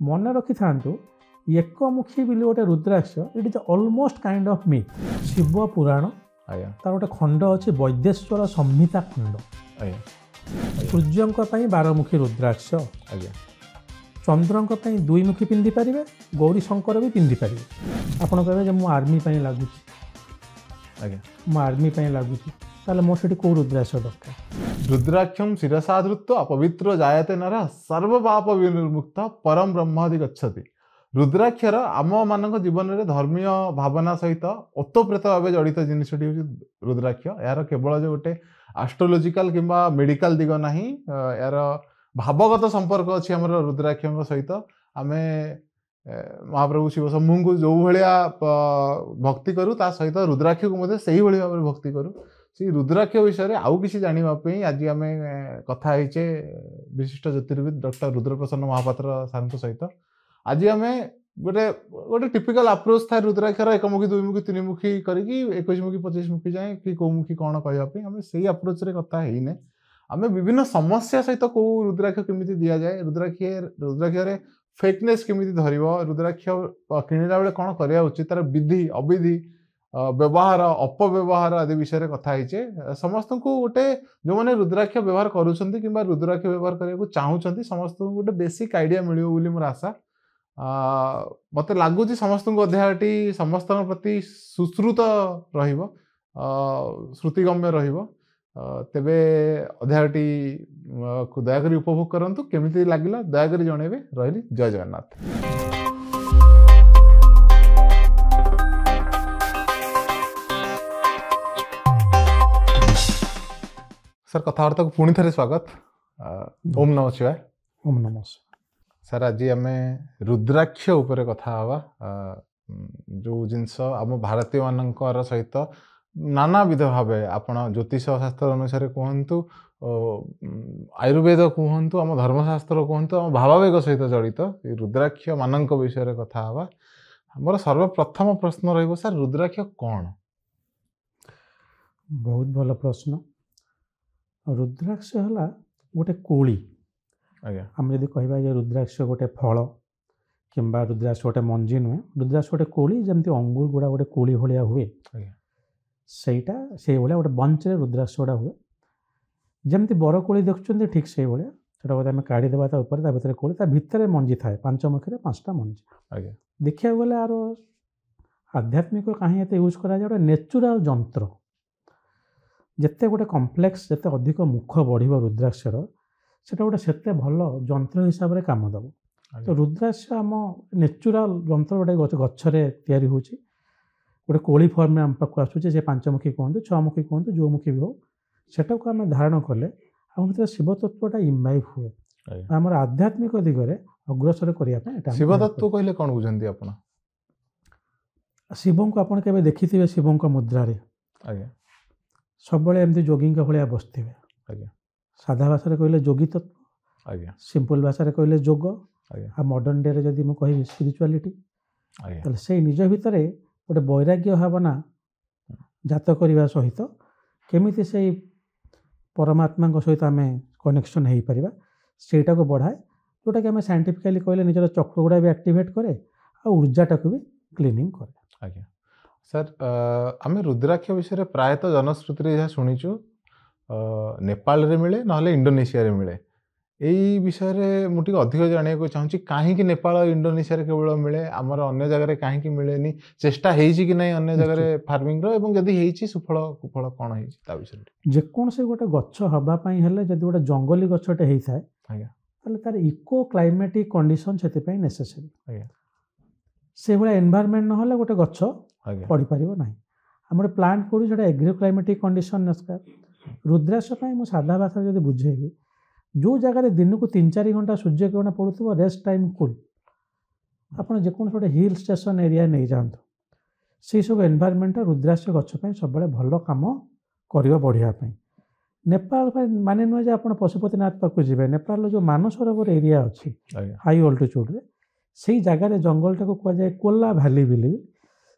मन रखि था एकमुखी बोली गोटे rudraksha it is almost kind of myth Shiv Puran तार गोटे खंड अच्छी वैद्येश्वर संहिता खंड सूर्य बारमुखी रुद्राक्ष चंद्र दुईमुखी पिंधि पारे गौरी शंकर भी पिंधि पारे आपड़ कहे मु आर्मी लगुच मु आर्मी लगुच मोर कौ रुद्राक्ष दरकार रुद्राक्षम शिरसा धृत्वा पवित्र जायते नर सर्वपाप विनिर्मुक्त परम ब्रह्मादि गच्छति। रुद्राक्षर आम मान जीवन में धर्मीय भावना सहित ओतप्रेत भाव जड़ित जिनसटी हूँ रुद्राक्ष। यार केवल जो गोटे एस्ट्रोलोजिकल किंबा मेडिकल दिग ना यार भावगत संपर्क अच्छी आम रुद्राक्ष सहित आम महाप्रभु शिव शंभु को जो भाया भक्ति करूँ ता सहित रुद्राक्ष को से भाव में भक्ति करूँ। से रुद्राक्ष विषय आउ किसी जानापी आज आम कथा होचे विशिष्ट ज्योतिर्विद डॉक्टर रुद्रप्रसन्न महापात्र सार सहित। आज आम गोटे गोटे टिपिकल अप्रोच था रुद्राक्षर एकमुखी दुईमुखी तीनमुखी करके 21मुखी 25मुखी जाए कि कौमुखी कौन कहवाई आम से अप्रोच कथा है आम विभिन्न समस्या सहित कौ रुद्राक्ष केमी दि जाए रुद्राक्ष फेकनेस केमी धर रुद्राक्ष किणला बेले कौन करा उचित तार विधि अविधि व्यवहार अपव्यवहार आदि विषय कथा है समस्त को गोटे जो मैंने रुद्राक्ष व्यवहार करुँच कि रुद्राक्ष व्यवहार करने को चाहूँगी समस्त को गोटे बेसिक आइडिया मिले मोर आशा। मत लगुच समस्त को अध्यायटी समस्त प्रति सुश्रुत श्रुतिगम्य तेबे अध्यायटी दयाकोरी उपभोग करंतु केमिति लागिला दयाकोरी जणेबे। रहिली जय जगन्नाथ। सर कथावार्ता को पुणी थे स्वागत। ओम नमः शिवाय। ओम नमः सर आज आम रुद्राक्ष उपर कथा हवा जो जिनस आम भारतीय मानकर सहित नाना विध भाव आपण ज्योतिष शास्त्र अनुसार कहतु आयुर्वेद कहतु आम धर्मशास्त्र कहतु आम भावावेग सहित जड़ित रुद्राक्ष मान विषय कथा हवा। मोर सर्वप्रथम प्रश्न रही सर रुद्राक्ष कौन? बहुत भल प्रश्न। रुद्राक्ष है गोटे कोली आम जब कह रुद्राक्ष गोटे फल किंबा रुद्राक्ष गोटे मंजी नुहे रुद्राक्ष गोटे कोली जमती अंगूर गुड़ा गोटे कोली भाया हुए सेटा से भाया गोटे बंचरे रुद्राक्ष गुड़ा हुए जमती बरकोली देखुं ठीक से भाया बोधे आम काढ़ीदेवा भितर कोली भितर मंजी थाए 5 मुखी 5टा मंजी देखा गले आर आध्यात्मिक कहीं एत यूज करा गोटे नेचुराल जंत्र जिते गोटे कम्प्लेक्स जिते अधिक मुख बढ़ रुद्राक्षर सेटा गोटे से भल जंत्र हिसाब से कम दब। तो रुद्राक्ष आम नेचुराल जंत्र गोटे गच्छरे तैयारी होची गोटे कोली फॉर्म में आम पाक आसूचे से 5 मुखी कहतु 6 मुखी कहतु जो मुखी भी हो सेटा को आम धारण कले आम भर शिव तत्वटा इम्बाइब हुए आम आध्यात्मिक दिगरे अग्रसर करने। शिव तत्व कहले कौन बुझंती आपण? शिव को आपड़ के देखी शिव मुद्रा सब एमती जोगी भाया बसते साधा भाषा कहले जोगी तत्व सिंपल भाषा कहले जोग आ मॉडर्न डे जदि मु कहि स्पिरिचुअलिटी से निज भितर गोटे वैराग्य भावना जात करने सहित केमिति से परमात्मा सहित आम कनेक्शन हो पार सेटा को बढ़ाए जोटा कि आम साइंटिफिकली कहले निजर चक्र गुड़ा भी एक्टिवेट करे आ ऊर्जाटा को भी क्लीनिंग करे। आज्ञा सर आम रुद्राक्ष विषय प्रायतः जनश्रुति जहाँ शुणीचु नेपाल रे मिले ना इंडोनेशिया रे मिले यही विषय मुझे अधिक जाना चाहूँगी कहीं नेपाल इंडोनेशिया रे केवल मिले आमर अन्य जगह कहीं मिलेनी चेष्टा होती कि नहीं अन्य जगह फार्मिंग जदि सुफल कुफल कौन है विषय जेकोसी गोटे गछ हवापाई जब गोटे जंगली गछटे होता है तार इको क्लाइमेटिक कंडीशन से नेसेसरी से भाया एनवायरनमेंट ना गोटे गछ पढ़ी पार ना आम प्लांट करूँ जो एग्रो क्लाइमेटिक कंडीशन दरकार। रुद्राक्ष मुझे साधा भाषा जब बुझेबी जो जगह दिन को 3-4 घंटा सूर्य किरण पड़ू रेस्ट टाइम कूल आप गोटे हिल स्टेशन एरिया नहीं जातु से सब एनवायरनमेंट रुद्राक्ष गछपाई सब भल कम कर बढ़ियापी। नेपाल माने नुहे आप पशुपतिनाथ पाक जी नेपाल जो मानसरोवर एरिया अच्छी हाई अल्टीट्यूड से जगार जंगलटा को कहुए कोला भैली बोली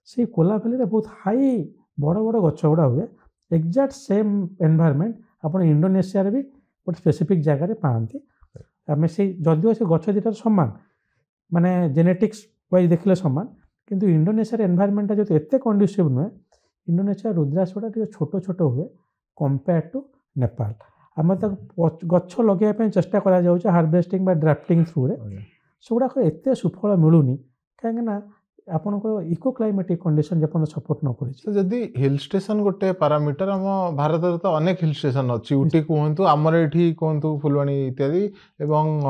से कोला भैली बहुत हाई बड़ बड़ गछ गुड़ा हुए एक्जाक्ट सेम एनवायरनमेंट आप इंडोनेशिया भी गोटे स्पेसिफिक जगह पाती आम से जदिव से गछ दुटार सामान माने जेनेटिक्स वाइज देखले समान किंतु इंडोनेशिया एनवायरनमेंट जो एते कंडुसिव नुहे इंडोनेशिया रुद्राक्षटा टे छोट छोट हुए कंपेयर टू नेपाल आम तक गछ लगे चेष्टा करा जाउछ हार्वेस्टिंग बा ड्राफ्टिंग थ्रू रे सेगुड़ाक एते सुफल मिलूनी कहीं आपनको इको क्लाइमेटिक कंडीशन जपन सपोर्ट न करी जदि हिल स्टेशन गोटे पैरामीटर आम भारत तो अनेक हिल स्टेशन अच्छी उटी कहतु आमर ये कहतु फुलवाणी इत्यादि एवं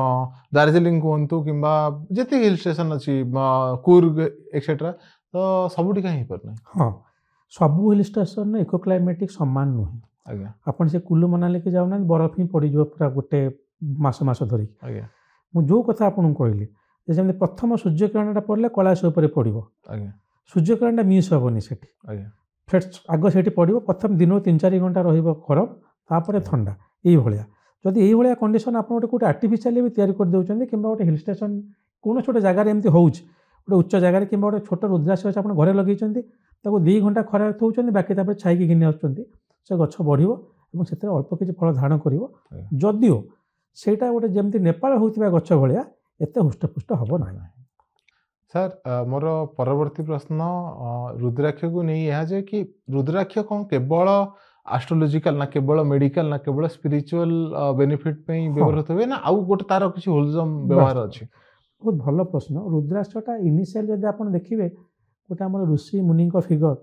दार्जिलिंग कहतु कि जिते हिल स्टेशन अच्छी कूर्ग एक्सेट्रा तो सबुटी कहीं पारना हाँ सबू हिल स्टेशन इको क्लाइमेटिक समान नुहे आज्ञा आपन से कुल्लू मनाली के जाऊना बरफ ही पड़ पूरा गोटे मास धरिक आज्ञा मु जो कथा आपन कहली जमी प्रथम सूर्यकिरणटा पड़े कैलाश उपर पड़ो सूर्यकिरणटा मिस हेनी से फिर आग से पड़ो प्रथम दिन 3-4 घंटा रम तापर ठंडा ये जदि ये कंडीशन आप गोटे आर्टिफिशियल भी तैयारी कर दौरान कि गोटे हिल स्टेशन कौन छोटे जगार एमती हो गोटे उच्च जगार कि गोटे छोट रुद्राक्ष गछ आप घरे लगे 2 घंटा खरा थोन बाकी छाई घिनी आसुँच से गछ बढ़ो और से अल्प किसी फल धारण कर जदिओ सेटा गोटे जमी नेपाल होता गछ भाया एत हुष्टपुष्ट हम ना सर मोर परवर्ती प्रश्न रुद्राक्ष को नहीं यह जे कि रुद्राक्ष कौन केवल एस्ट्रोलॉजिकल ना केवल मेडिकल ना केवल स्पिरिचुअल बेनिफिट पे व्यवहृत हुए ना आउ गोटे तार किसी होलजम व्यवहार अच्छी बहुत भल प्रश्न रुद्राक्षटा इनिशियल जब आप देखिए गोटे आम ऋषि मुनि फिगर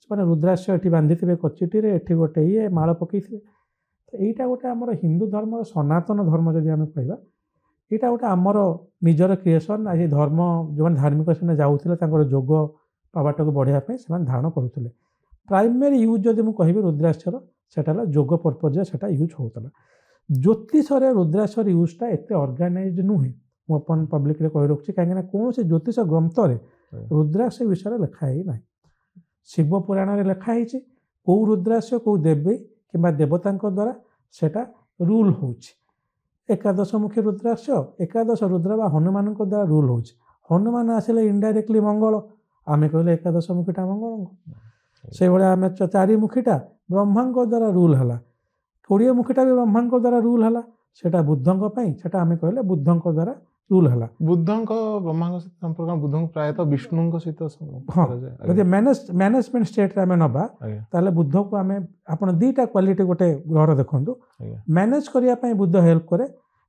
से रुद्राक्ष ये बांधि थे कचिटी ये गोटे ये माल पकई तो यहीटा गोटे आम हिंदू धर्म सनातन धर्म जदि आम कहवा यहाँ गोटे आमर निजर क्रिएसन आज धर्म जो धार्मिक से जाऊे जोग पावाट को बढ़ाई से धारण करुले प्राइमेरी यूज जदि मुझे रुद्राक्षर से जोग पर्पज से यूज होता ज्योतिष रुद्राक्षर यूजटा एत ऑर्गेनाइज नुहे मुझे पब्लिक कही रखुच्छी कहीं कौन से ज्योतिष ग्रंथ रुद्राक्ष विषय लिखाई ना शिव पुराण में लिखाई कौ रुद्राक्ष कौ देवी कि देवता द्वारा सेटा रूल हो एकादशमुखी रुद्राक्ष एकादश रुद्र बा हनुमान द्वारा रूल हो हनुमान आसिले इनडायरेक्टली मंगल आमे कहले एकादशमुखीटा मंगल से भाया आम 4मुखीटा ब्रह्मा द्वारा रूल है 20 मुखीटा भी ब्रह्मा द्वारा रूल है सेटा बुद्धों सेटा आमे कहले बुद्धों द्वारा रूल है बुद्धों ब्रह्मा सहित संपर्क बुद्धों प्रायतः विष्णु सहित हाँ जब मैनेजमेंट स्टेट आम नवा ताले बुद्ध को आम आप 2टा क्वालिटी गोटे ग्रहर देखो मैनेज करने बुद्ध हेल्प करे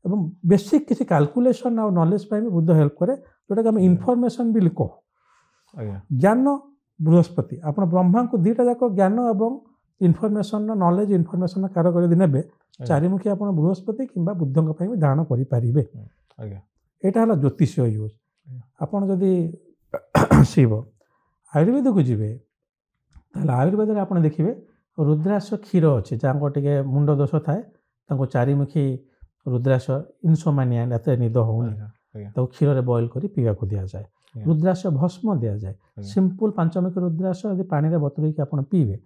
एवं बेसिक किसी कैलकुलेशन और नॉलेज भी बुद्ध हेल्प करे जोटा कि आम इनफॉरमेशन भी लिखो ज्ञान बृहस्पति आप ब्रह्मा को 2टा जाक ज्ञान और इनफॉरमेशन नॉलेज इनफॉरमेशन कारगर ने 4मुखी आप बृहस्पति कि बुद्धों भी धारण करेंगे यहाँ है ज्योतिष यूज आपड़ जदि शिव आयुर्वेद को जी आयुर्वेद में आप देखिए रुद्राक्ष क्षीर अच्छे जहाँ टे मुंड दोष थाए 4मुखी रुद्राक्ष इनसोमानिया निद होनी तो क्षीर बॉइल कर पीवा को दि जाए रुद्राक्ष भस्म दि जाए सिंपल 5मुखी रुद्राक्ष यदि पानी में बतुरैक आप पीबे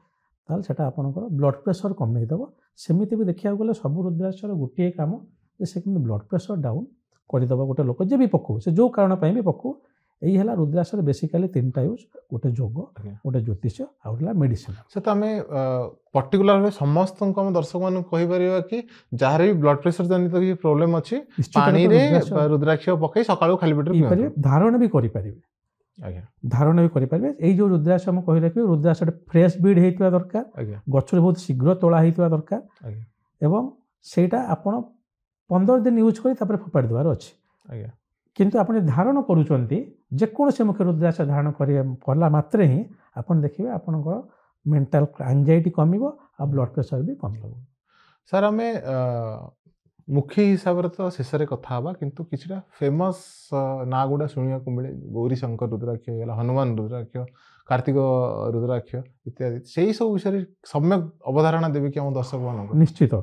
ताल से आपंकर ब्लड प्रेशर कमेदब सेमती भी देखा गले सब रुद्राक्षर गोटे कम से ब्लड प्रेशर डाउन करदेव गोटे लोक जे भी पकाऊ से जो कारण भी पकाऊ यही है रुद्राक्षर बेसिकाली 3टा यूज गोटे जोग गोटे ज्योतिष आउला मेडिसिन से तो आम पर्टिकुलर समस्त दर्शक मान कहीपर कि जार भी ब्लड प्रेशर जनित किसी प्रोब्लेम अच्छी पानी रे रुद्राक्ष पकई सकाळू खाली पेट धारण भी करें धारण भी करेंगे यही जो रुद्राक्ष हम कही रखिए रुद्राक्ष फ्रेश बीड होता दरकार गचर बहुत शीघ्र तोला होता दरकार एवं सेटा आपण 15 दिन यूज कर फोपाड़ी देवार अच्छे किंतु आप धारण करुँच जेकोसी मुख्य रुद्राक्ष धारण कला मात्रे ही आप देखिए आपंकर मेंटल एंजाइटी कम आ ब्लड प्रेशर भी कम सर आम मुखी हिसाब से तो शेष कथा किंतु किसी फेमस ना गुड़ा शुणा मिले गौरी शंकर रुद्राक्ष हनुमान रुद्राक्ष कार्तिक रुद्राक्ष इत्यादि से सब विषय सम्यक अवधारणा देवी कि दर्शक मान निश्चित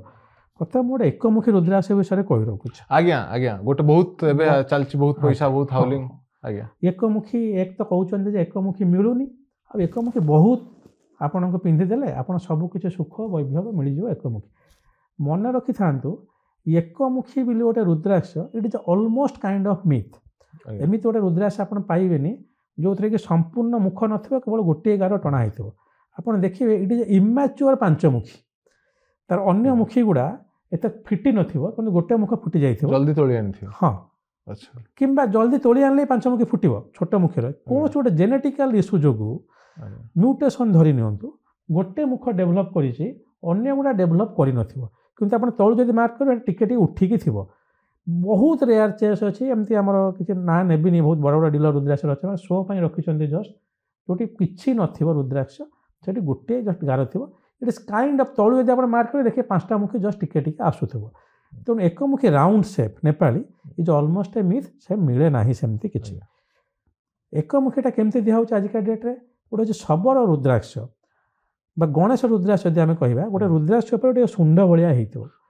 कथा मोटे एकमुखी रुद्राक्ष विषय कही रखुच्छे आज्ञा आज्ञा गोटे बहुत चलती बहुत पैसा बहुत हाउलिंग आज्ञा एकमुखी एक तो कहते एकमुखी मिलूनी आ एकमुखी बहुत आपण को पिंधिदेले आप सबकि सुख वैभव मिल एकमुखी मन रखि था एकमुखी भी गोटे rudraksha it is almost kind of myth एमती गोटे रुद्राक्ष आप पाइबेनी जो थे कि संपूर्ण मुख न केवल गोटे गार टणा हो आप देखिए इट इज इम्याच्योर 5मुखी तार अन्य मुखी गुड़ा एत फिटी नथिबो किंतु गोटे मुख फुटी जाइथिबो जल्दी तोली आनिथिबो हाँ अच्छा किंबा जल्दी तोड़ी आनले पंचमुखी फुटिब छोट मुखर कौन गोटे जेनेटिकल इश्यू जो म्यूटेशन धरी नियंतु गोटे मुख डेभलप करिछि अन्य गुड़ा डेभलप कर किंतु आप तलू जब मार्क कर टिके उठिकी थी बहुत रेयर चेस अच्छी एमती आम किसी ना नेबिनी बहुत बड़ बड़ डीलर रुद्राक्ष अच्छे शो पर रखिंट जस्ट जोटी कि नथिबो रुद्राक्ष से गोटे जस्ट गार थी इट इज काइंड ऑफ तलू जब आप मार्क कर देखिए 5टा मुखी जस्ट टिके आसुथो तेणु एकमुखी round shape Nepali is almost a myth से मिले ना सेमती किसी एकमुखीटा केमती दिया आजिका डेट्रे गोटे शबर रुद्राक्ष बा गणेश रुद्राक्ष जब आम कह गोटे रुद्राक्ष गोटे शुंड भाया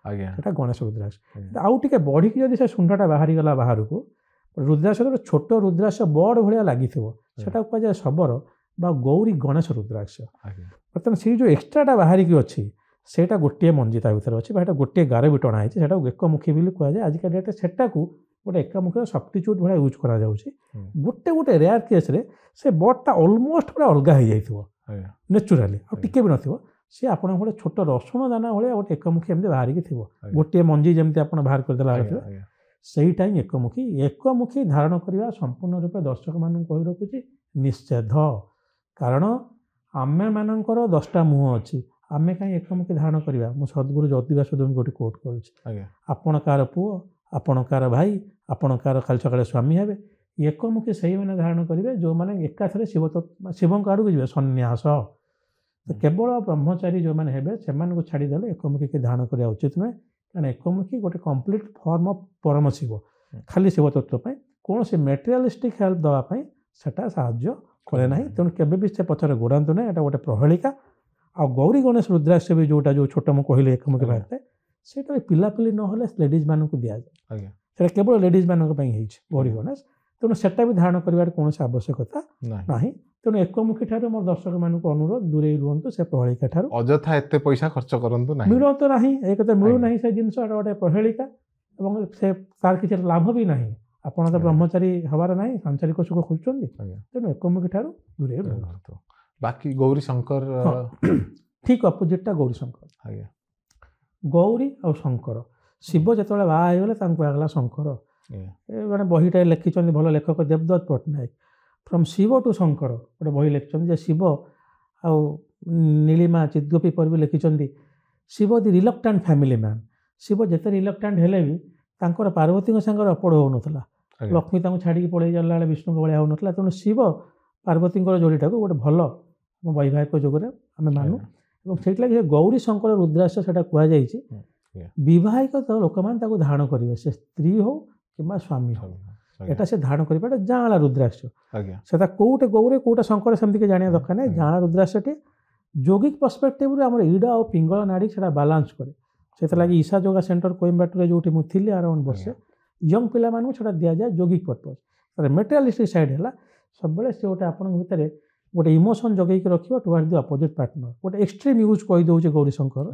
होता गणेश रुद्राक्ष आउ टे बढ़ी जब से शुंडटा बाहरी गला बाहर को रुद्राक्ष गोटे छोट रुद्राक्ष बड़ भाया लगी सेटा कहुए शबर बा गौरी गणेश रुद्राक्ष बर्तमान से जो एक्सट्राटा बाहर की अच्छी सेटा गोटे मंजी ता भर अच्छे गोटे गार भी टणा है एकमुखी भी कहुए आजिका डेट्रे सेटा गोटे एकमुखी सब्स्टिट्यूट भाया यूज करा गोटे गोटे रेयर केस रे से बर्डटा ऑलमोस्ट पूरा अलग हो जाइथिबो नेचुराली आ टिके भी नथिबो सी आपण गोटे छोट रसुण दाना भाया गोटे एकमुखी एमती बाहर की थी गोटे मंजी जमी आप बाहर करदेला सहीटा ही एकमुखी धारण करवा संपूर्ण रूप दर्शक मान कही रखुची निषेध कारण आमे मानकर 10टा मुह अच्छी आमे कहीं एकमुखी धारण करवा मु सद्गुरु ज्योतिबा सुदम गोटे कोट करुच्ची आपण कार पुओ आपण कार भाई आपण कार काल सकाଳେ स्वामी हेबे एकमुखी से मैंने धारण करेंगे जो मैंने एकाथरे शिव शिवों आड़ को जी सन्यास तो केवल ब्रह्मचारी जो मैंने हेबे से छाड़देले एकमुखी के धारण करवा उचित नुहे कारण एकमुखी गोटे कंप्लीट फॉर्म ऑफ परम शिव खाली शिव तत्व कौन से मेटेरियलिस्टिक हेल्प दवापाई सेटा साहाय्य करे ना तेणु केबे भी से पछरे गोड़ातु ना एटा गोटे प्रहेलिका आ गौरी गणेश रुद्राक्ष भी जोटा जो छोट मु कहले एकमुखी बाहर से पिलापिली ना लेडीज मानक दि जाए केवल लेडीज मानक गौरी गणेश तेणु सेटा भी धारण कर कौन आवश्यकता ना तेणु एकमुखी ठार मोर दर्शक मानक अनुरोध दूरे रुहतु से प्रहेलिका ठार अजथा एते पैसा खर्च करंतु ना मिल तो ना एक मिलू ना से जिनस गोटे प्रहेलिका से तार किसी लाभ भी ना आपड़ तो ब्रह्मचारी हबार ना सांसारिक सुख खोजुंट तेणु एकमुखी ठार दूरे रुहतु बाकी गौरी शंकर ठीक अपोजिटा गौरी शंकर गौरी और शंकर शिव जो बागला शंकर मैंने बहीटा लिखिं भल लेखक देवदत्त पट्टनायक फ्रॉम शिव टू शंकर गोटे बही लिखिं शिव आउ नीलिमा चिद्गोपी पर भी लिखिं शिव दि रिलक्टांट फैमिली मैन शिव जिते रिलक्टांट हेले भी तांकर पार्वती सांगर अपड़ हो नाला लक्ष्मी छाड़ी पड़े जाला विष्णु भाया हो नाला तेणु शिव पार्वती जोड़ीटा को गोटे भल वैवाहिक जुगरे आम मानु से गौरी शंकर रुद्राक्ष से कहुई विवाहिक तो लोक मैंने धारण करेंगे से स्त्री हो कि स्वामी हो एटा से धारण कर जाँला रुद्राक्ष से कौटे गौरी कौटे शंकर सेमती के जाना दरकार नहीं जाँला रुद्राक्ष जोगिक पर्सपेक्टिव आम इड़ा और पिंगल नाड़ी से बालांस करे से लगे ईशा योगा सेंटर कोयम्बाटूर जो मुझे अराउंड वर्षे यंग पिला मानू दि जाए जोगिक पर्पज मेटेरियलिस्टिक साइड है सब से गोटे आप भितर गोटे इमोशन जगैक रखिए टुवर्ड दि अपोजिट पार्टनर गोटे एक्सट्रीम यूज कहीदे गौरी शंकर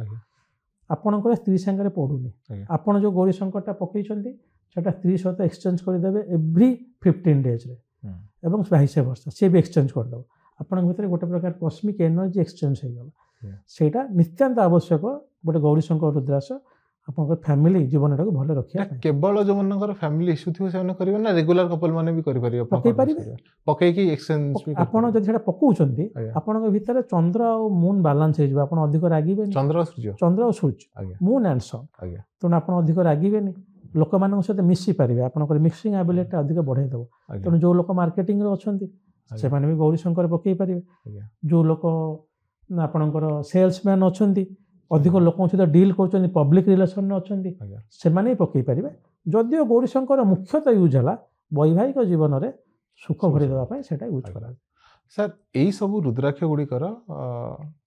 आपणकर स्त्री सांगे पड़ूनी आपड़ जो गौरी शंकरटा पकई सेटा स्त्री सहित एक्सचेंज करदे एव्री 15 डेज एवं 22 वर्ष सी भी एक्सचेंज करदे आपण भीतर गोटे प्रकार कस्मिक एनर्जी एक्सचेंज हो गला सेटा नित्यांत आवश्यक गोटे गौरी शंकर रुद्राक्ष आपन फैमिली जीवनटा को भले रखिया केवल जो मनकर फैमिली इश्यू थी से करियो ना रेगुलर कपल माने भी करि परियो पकई की एक्सचेंज भी आपन जदि सेटा पकौचंती आपन भीतर चंद्र और मून बैलेंस हो जिवो आपन अधिक रागिबे चंद्र और सूर्य मून एंड सन तो आपन अधिक रागिबेनी लोक मान सहित मिसी पारे आपंकर मिक्सिंग एबिलिटी अधिक बढ़ाई देव तेणु जो लोक मार्केटिंग अच्छा से भी गौरी शंकर पकई पारे जो लोक आपणकर सेल्समैन अच्छा अधिक लोक सहित डील कर पब्लिक रिलेसन अच्छा से पकई पारे जदिव गौरी शंकर मुख्यतः यूज है वैवाहिक जीवन में सुख भरी देवाई से यूज करा सर यही सब रुद्राक्ष गुड़िकर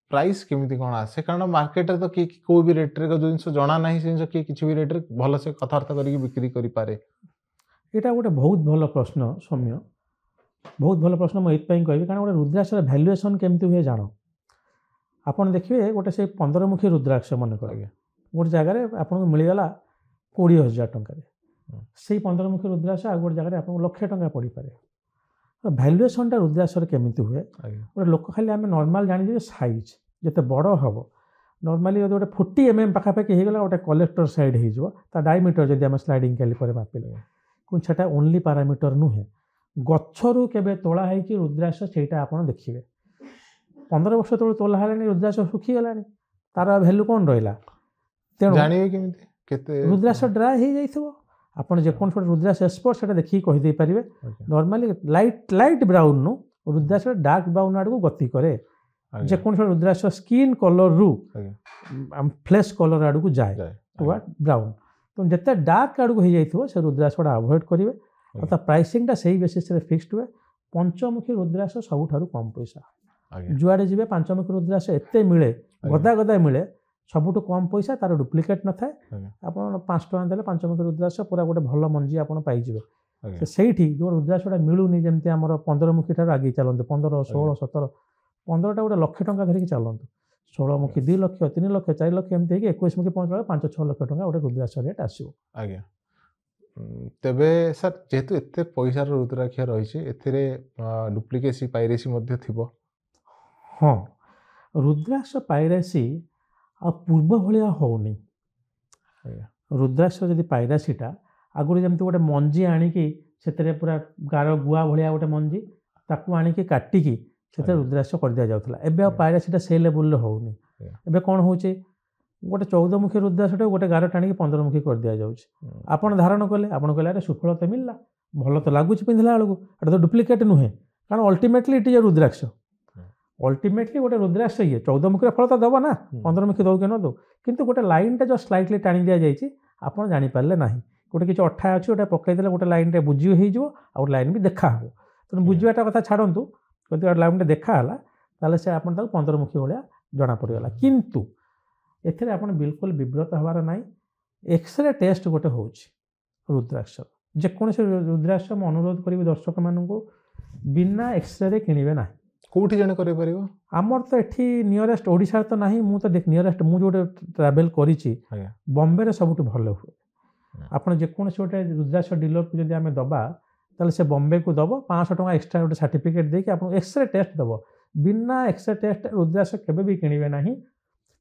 प्राइस केमिति कौन आसे कारण मार्केट तो कि कोई भी रेट रे जो जिनस जना नहीं से जिनस कि किछि भी रेट रे भल से कथार्थ करी बिक्री करि पारे एटा गोटे बहुत भल प्रश्न सौम्य बहुत भल प्रश्न मु एत पई कहबी कारण गोटे रुद्राक्ष वैल्यूएशन केमिति हुए जानो आपण देखिए गोटे से 15 मुखी रुद्राक्ष मन कर गोटे जगह आपको मिलगला 20,000 टंका से 15 मुखी रुद्राक्ष आ गोटे जगह आपको लक्षे टंका पड़ पारे वैल्यूएशनटा रुद्राक्ष केमिति हुए गोटे लोक खाली आम नॉर्मल जानी साइज जिते बड़ हम नॉर्मली गोटे 40 mm पाखापाखि होगा गोटे कलेक्टर साइड हो डायमीटर जब आम स्लाइडिंग कैलिपर मापिले ସେଟା ओनली पारामीटर नुहे गच्छरू केबे तोला है रुद्राक्ष सेटा आपण देखिए 15 वर्ष तले तोला है रुद्राक्ष सुखी गलानी तार वैल्यू कौन रहा तेणु जानिबे केमिति केते रुद्राक्ष ड्राई हो जाइथिबो आपण जे कोन रुद्राक्ष एक्सपर्ट सेटा देखि कहि दे परिबे नॉर्मली लाइट ब्राउन नु रुद्राक्ष डार्क ब्राउन आडू गति करे जे कोन रुद्राक्ष स्किन कलर रु फ्लेश कलर आडू को जाए टुवर्ड ब्राउन तो जिते डार्क आड़ू हो जाइए से रुद्राक्ष अवॉइड करेंगे अर्थात प्राइसिंगटा से बेसिस फिक्सड हुए पंचमुखी रुद्राक्ष सबुठारु कम पैसा जुआड़े जी पंचमुखी रुद्राक्ष एत मिले गदा गदा मिले सबुठ कम पैसा तार डुप्लिकेट न था आप 5 टଙ୍କା देले पंचमुखी रुद्राक्ष पूरा गोटे भल मंजी आप पाइबे से जो रुद्राक्षटा मिलूनी जमी आम 15 मुखी ठार आगे चलते 15 16 17 15टा गोटे लक्ष टଙ୍କା धरिकी चलते 16 मुखी 2 लक्ष 3 लक्ष 4 लक्ष एमती 21 मुखी पहुँचला 5-6 लक्ष टଙ୍କା गोटे रुद्राक्ष रेट आसो आज्ञा तेबे सर जेहेतु एते पैसार रुद्राक्ष रही डुप्लिकेसी पाइरेसी मध्य थिबो हाँ रुद्राक्ष पाइरेसी आ पूर्व भाया होनी रुद्राक्ष जदि पाइरेसीटा आगुरी जमी गोटे मंजी आणिकी से पूरा गार गुआ भाया गोटे मंजी ताकू आणिकी काटिकी से रुद्राक्ष कर दि जाऊला एवं पाइरेसीटा से लेवल होनी एवं कौन हो गोटे 14 मुखी रुद्राक्ष गोटे गार टाणी 15 मुखी कर दि जाऊँ आपड़ धारण कले आप कहले अरे सुफल तो मिलला भल तो लगुच पिंधला बेलू एटा तो डुप्लिकेट नुहे कारण ultimately it is a rudraksha ultimately गोटे रुद्राक्ष ये 14 मुखी फल तो दब ना 15 मुखी दौ कि न दौ कितु गोटे लाइनटा जो स्लाइटली टाणी दि जाइए आपड़ जापारे ना गोटे किसी अठा अच्छी गोटे पकईदे गोटे लाइनटे बुझी हो लाइन भी देखा हो तेणु बुझाटा कथा छाड़ू जब लाइनटे देखाला ताले से आप 15 मुखी भाया जना पड़गला किंतु एथिरे आप बिल्कुल विव्रत हबार ना एक्सरे टेस्ट गोटे हो रुद्राक्ष जेकोसी रुद्राक्ष मैं अनुरोध करी दर्शक मानू बिना एक्सरे किणवे ना कौटी जन कर आमर तो ये नियरेस्ट ओडिशा तो ना मुझे नियरेस्ट मुझे ट्रावेल करी बॉम्बे सबुठ भल हुए आप जेकोसी गोटे रुद्राक्ष डीलर को जब आम दबा ताले से बॉम्बे को दब 500 टଙ୍କା एक्सट्रा गोटे सर्टिफिकेट देके आप एक्सरे टेस्ट दब बिना एक्सरे टेस्ट रुद्राक्ष केबे भी किणवे ना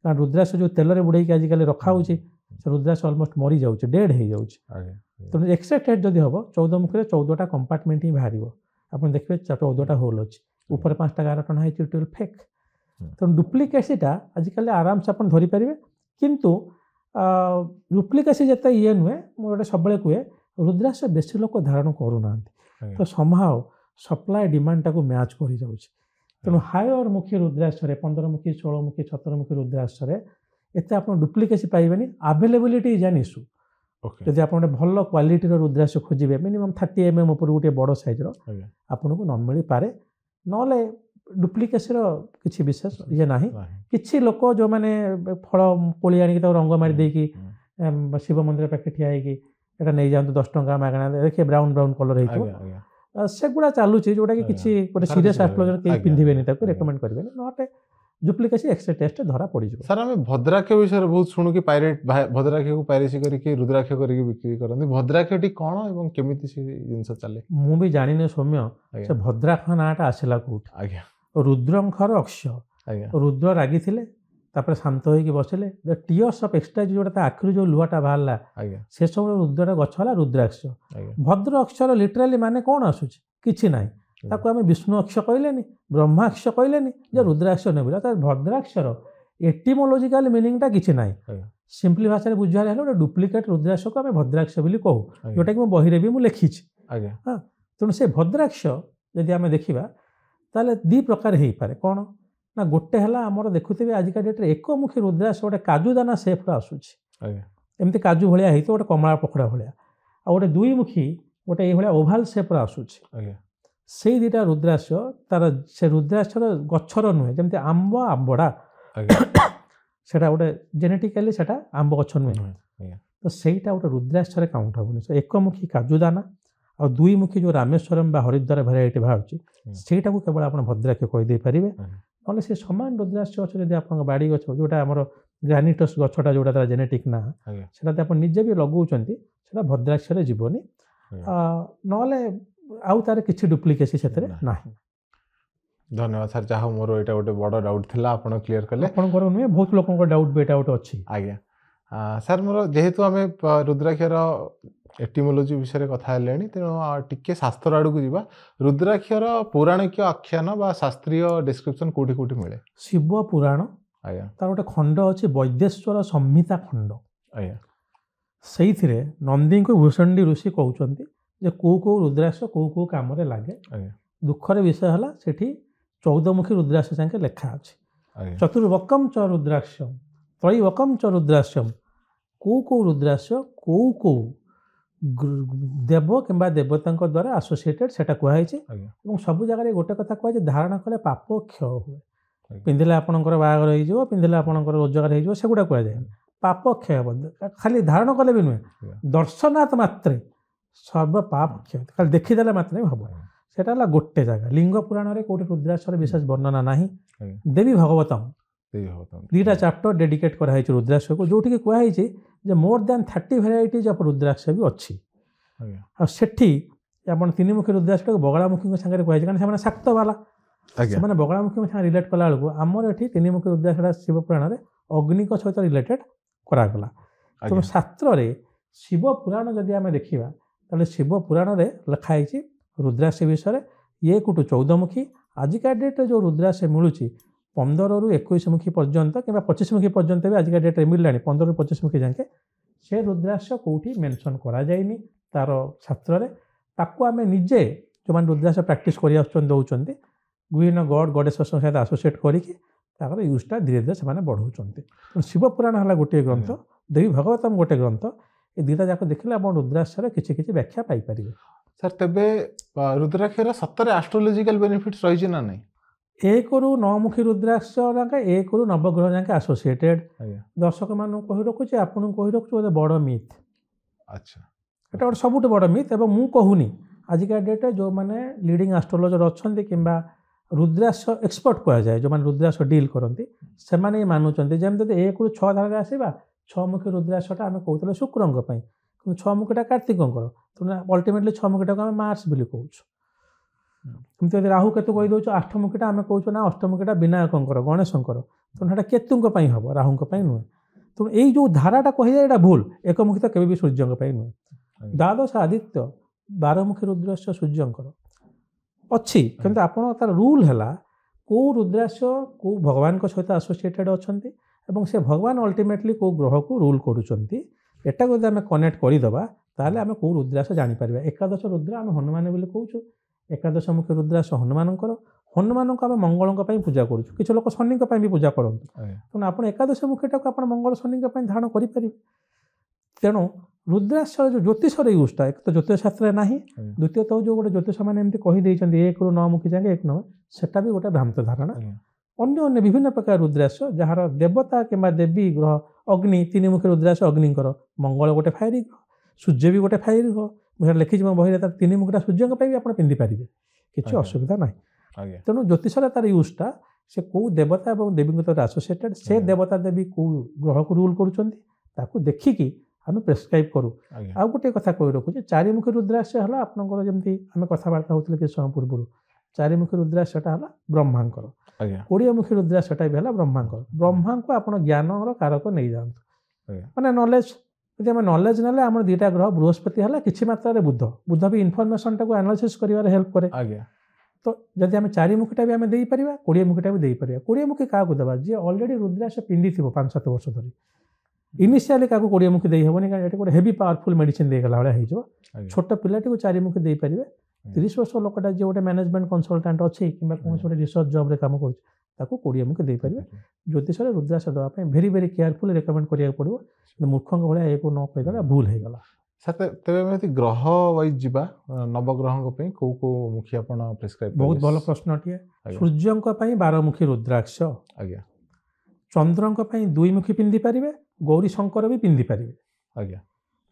कारण रुद्राक्ष जो तेल बुड़े आजिकल रखा हो रुद्राक्ष अलमोस्ट मरी जाऊँ डेड हो जाऊँ तेणु एक्सरे टेस्ट जब हम 14 मुखी 14टा कंपार्टमेंट ही बाहर आप देखिए 14टा होल अच्छी ऊपर 5टा गार टना है फेक तेणु डुप्लिकेसीटा आजिकल आराम से आप धरीपर किंतु डुप्लिकेसी जिते ये नुहे गोटे सब कहे रुद्राक्ष बेसी लोक धारण करूना तो समहाउ सप्लाय डिमांड टाक मैच कर जाऊँ तेणु हायर मुखी रुद्राक्ष 15 मुखी 16 मुखी 17 मुखी रुद्राक्ष एत आप डुप्लिकेसी पाइबेनी अवेलेबिलिटी इज एन इश्यू जदि आप भल क्वालिटी रुद्राक्ष खोजे मिनिमम 30 mm ऊपर गोटे बड़ साइज्र आपन को न मिल पारे ना डुप्लिकेसी किसी विशेष ये ना कि लोक जो मैंने फल कोली आनिक रंग मारी देकी शिव मंदिर पाखे ठिया होगा नहीं जातु 10 टଙ୍କା मागणा देखिए ब्राउन ब्राउन कलर हो सेगुड़ा चलुची जोटा कि किसी गोटे सीरियस एस्ट्रोलॉजर के पिंधिबेनी ताको रेकमेंड करबे नॉट डुप्लिकेसी एक्सरे टेस्ट धरा पड़ी जो सर आम भद्राक्ष विषय बहुत शुणु कि पायरेट भद्राक्ष को पायरेसी करके रुद्राक्ष करके बिक्री करते भद्राक्षटी कौन और केमिति से जिनस चले मु भी जानी सौम्य से भद्राक्ष नाटा आसला कौट आज्ञा रुद्रंखर अक्ष रुद्र रागी थिले तापर शांत होइकी बसिले टीयर्स ऑफ एक्सटाइज जोटा आखिर जो लुहाटा बाहरला से सब रुद्र गछ होला रुद्राक्ष भद्र अक्षर लिटराली माने कौन आसुची किछि नाही ताको आम विष्णु अक्ष कहलेनी ब्रह्माक्ष कहलेनी जे रुद्राक्ष नेबिला तार भद्राक्षर एटिमोलॉजिकल मीनिंगटा किछि नाही सिंपली भाषा बुझारे हेलो गोटे डुप्लिकेट रुद्राक्ष को आम भद्राक्ष बोली कहू जोटा कि मो बहिरे भी मु लिखिछि हाँ तेणु से भद्राक्ष यदि आम देखिबा ताले दी प्रकार हो पारे कौन ना गोटे है आमर देखुवे आजिका डेट्रे एकमुखी रुद्राक्ष गोटे काजुदाना सेफ्र आसूची एमती काजू भाया होता गोटे कमला पकड़ा भाया आ गोटे 2 मुखी गोटे ये ओभाल सेप्र आसूची से दुटा रुद्राक्ष तार से रुद्राक्षर गछर नुहे जमी आंब आंबड़ा सेटा गोटे जेनेटिकाली सेटा आंब गछ नुहे तो सहीटा गोटे रुद्राक्ष काउंट हेनी एकमुखी काजुदाना आ 2 मुखी जो रामेश्वरम बा हरिद्वार भेराइटी बाहर सेटा को केवल आप भद्राक्ष कहीदे पारे ना से सामान रुद्राक्ष अच्छे जब आप बाड़ी गछ जोटा आम ग्रानिटस गछटा जोटा तार जेनेटिक ना से आप निजे भी लगौंट से भद्राक्ष जीवनी ना आउ तार किसी डुप्लिकेसी से ना धन्यवाद सर जहाँ मोर यहाँ गोटे बड़ डाउट था आप क्लीयर कले आपंकर नुहे बहुत लोक डाउट भी यहाँ गोटे अच्छी आज्ञा सर मोर जेहेतु आम रुद्राक्षर एटिमोलोजी विषय कथा हेलेनी तेणु टिके शास्त्र आड़ू जीवा रुद्राक्षर पौराणिक आख्यान बा शास्त्रीय डिस्क्रिप्शन कोठी कोठी मिले शिव पुराण आज्ञा तार गोटे खंड अच्छी वैद्येश्वर संहिता खंड आज्ञा से नंदी को भूषणी ऋषि कहते जे कौ रुद्राक्ष कौ कम लगे आज्ञा दुखर विषय है सेठी 14मुखी रुद्राक्ष जाके लेखा अच्छे आज्ञा चतुर्वकम च रुद्राक्षम त्रयवकम च रुद्राक्षम कौ रुद्राक्ष कौ देव किंबा देवता द्वारा आसोसिएटेड से कहुई सब जगह गोटे कथा कहुए धारण कले पाप क्षय हुए पिंधिले आपंकर बाहर हो पिंधिले आपंकर रोजगार हो सेगुड़ा कहुए पाप क्षय हे खाली धारण कले भी नुहे दर्शनात् मात्रे सर्व पाप क्षय खाली देखीदे मात्र हम सेटा गोटे जगह लिंग पुराण में कौटे रुद्राक्षर विशेष वर्णना ना देवी भगवतम दुईटा चैप्टर डेडिकेट कराई रुद्राक्ष को जो कहुई मोर देन 30 भेराइटीज ऑफ रुद्राक्ष भी अच्छी आठी आप तीन रुद्राक्ष को बगलामुखी सागर कहुई कारण से शाक्त वाला से बगलामुखी सागर रिलेट कला बेलू आमर ये तीन मुखी रुद्राक्ष शिव पुराण में अग्नि सहित रिलेटेड करागला तेणु शास्त्र में शिव पुराण जदि आम देखा तो शिव पुराण में लिखाई रुद्राक्ष विषय ये कुटु 14मुखी आजिका डेट्रे जो रुद्राक्ष मिलूँ 15 ରୁ 21 मुखी पर्यंत कि 25 मुखी पर्यंत भी आजिका डेट्रे मिलला 15 ରୁ 25 मुखी जाके से रुद्राक्ष कौटी मेंशन करा जाइनी तार शास्त्र में ताकू आम निजे जो मैंने रुद्राक्ष प्राक्टिस कर विभिन्न गड गडेश सहित आसोसिएट कर यूजटा धीरे धीरे से बढ़ाऊँ शिव पुराण है गोटे ग्रंथ देवी भगवतम गोटे ग्रंथ ये दुईटा जाक देखिले आप रुद्राक्षर किसी किसी व्याख्या पाइपर सर तेबे रुद्राक्षर सत्तर एस्ट्रोलॉजिकल बेनिफिट्स रही ना नहीं 1 ରୁ 9 मुखी रुद्राक्ष जाके 1 ରୁ नवग्रह जाके आसोसिएटेड दर्शक मान कही रखुचे आपन कही रखुचे गोटे बड़ मिथ अच्छा एटा गोटे सबुठ बड़ मिथ एवं मु कहूनी आजिका डेट जो मैंने लीडिंग एस्ट्रोलॉजर अच्छा कि रुद्राक्ष एक्सपर्ट कह जाए जो मैंने रुद्राक्ष डील करती से मानुंट जमी 1 ରୁ 6 धारा आसवा 6 मुखी रुद्राक्षटा आम कहते शुक्र कि 6 मुखीटा कार्तिकर अल्टीमेटली 6 मुखीटा को आम मार्स बोली कहूँ तुम राहु केतु कही दौ 8 मुखीटा आम कहूँ ना अष्टमुखीटा विनायकर गणेशंकर तेना केतुं हम राहु नुहे तेणु यही जो धाराटा कही जाए भूल एकमुखी तो केवि सूर्य नुहे द्वादश आदित्य 12मुखी रुद्राक्ष सूर्यंकर अच्छी किंतु आपन तार रूल है कौ रुद्राक्ष कौ भगवान सहित आसोसिएटेड अच्छा से भगवान अल्टीमेटली कौ ग्रह को रूल करुँचा को आम कनेक्ट करदे ताले आम कौ रुद्राक्ष जापर एकादश रुद्र आम हनुमान बोली कहूँ एकादश मुखी रुद्राक्ष हनुमान को आम मंगल पूजा करूँ किसी लोग शनि भी पूजा करते तेणु आप एकादश मुखीटा को आप मंगल शनि धारण करें तेणु रुद्राक्ष जो ज्योतिष यूजटा एक तो ज्योतिष शास्त्र ना द्वितीय तो जो गोटे ज्योतिष मैंने एमती कहीदे 1 ରୁ 9 मुखी जाए 1 9 सेटा भी गोटे भ्रांत धारणा अन्य विभिन्न प्रकार रुद्राक्ष जार देवता कि देवी ग्रह अग्नि 3 मुखी रुद्राक्ष अग्निकर मंगल गोटे फायर ग्रह सूर्य भी गोटे फायर ग्रह लिखी मो बही 3 मुखीटा सूर्य भी आप पिंधि पारे किसी असुविधा ना तेणु ज्योतिष तार यूजटा से कौ देवता और देवी तरह आसोसिएटेड से देवता देवी कौ ग्रह को रूल करूँ देखिकी आम प्रेस्क्राइब करूँ आ गोटे कथा कही रखुचे 4 मुखी रुद्राक्ष है आपंकर जमी आम कथबार्ता होते किसी समय पूर्व 4 मुखी रुद्राक्षटा है ब्रह्मांकर 20 मुखी रुद्राक्षटा भी है ब्रह्मांकर ब्रह्मा को आप ज्ञान कारक नहीं जातु मैंने नॉलेज यदि आम नॉलेज ना आम 2टा ग्रह बृहस्पति है किसी मात्रा बुध बुध भी इनफॉरमेशन टाक एनालिसिस कर हेल्प करे तो जदि आम 4 मुखीटा भी आम देपर 20 मुखीटा भी देपर 20 मुखी क्या देवा जी अलरेडी रुद्राक्ष पिंधि 5-7 वर्ष धरी इनिशियली क्या 20 मुखी दे हेनी कारण ये गोटे हेवी पावरफुल मेडिसिन देगला भाया हो छोट पिलाटी को 4 मुखी दे पारे 30 वर्ष लोकटा जो गोटे मैनेजमेंट कंसल्टेंट अच्छी कि कौन गोटे रिसर्च जॉब काम कर 20 मुखी दे पारे ज्योतिष रुद्राक्ष देवाई भेरी भेरी केयरफुल रिकमेंड करा पड़ो मूर्खों भाया एक न कहीदेला भूल होगा तेज ग्रह वाइज जीवा नवग्रह कौ कौ मुखी आप प्रिस्क्राइब बहुत भल प्रश्नटे सूर्य 12 मुखी रुद्राक्ष आज्ञा चंद्र 2 मुखी पिंधि पारे गौरी शंकर भी पिंधि पारे आज्ञा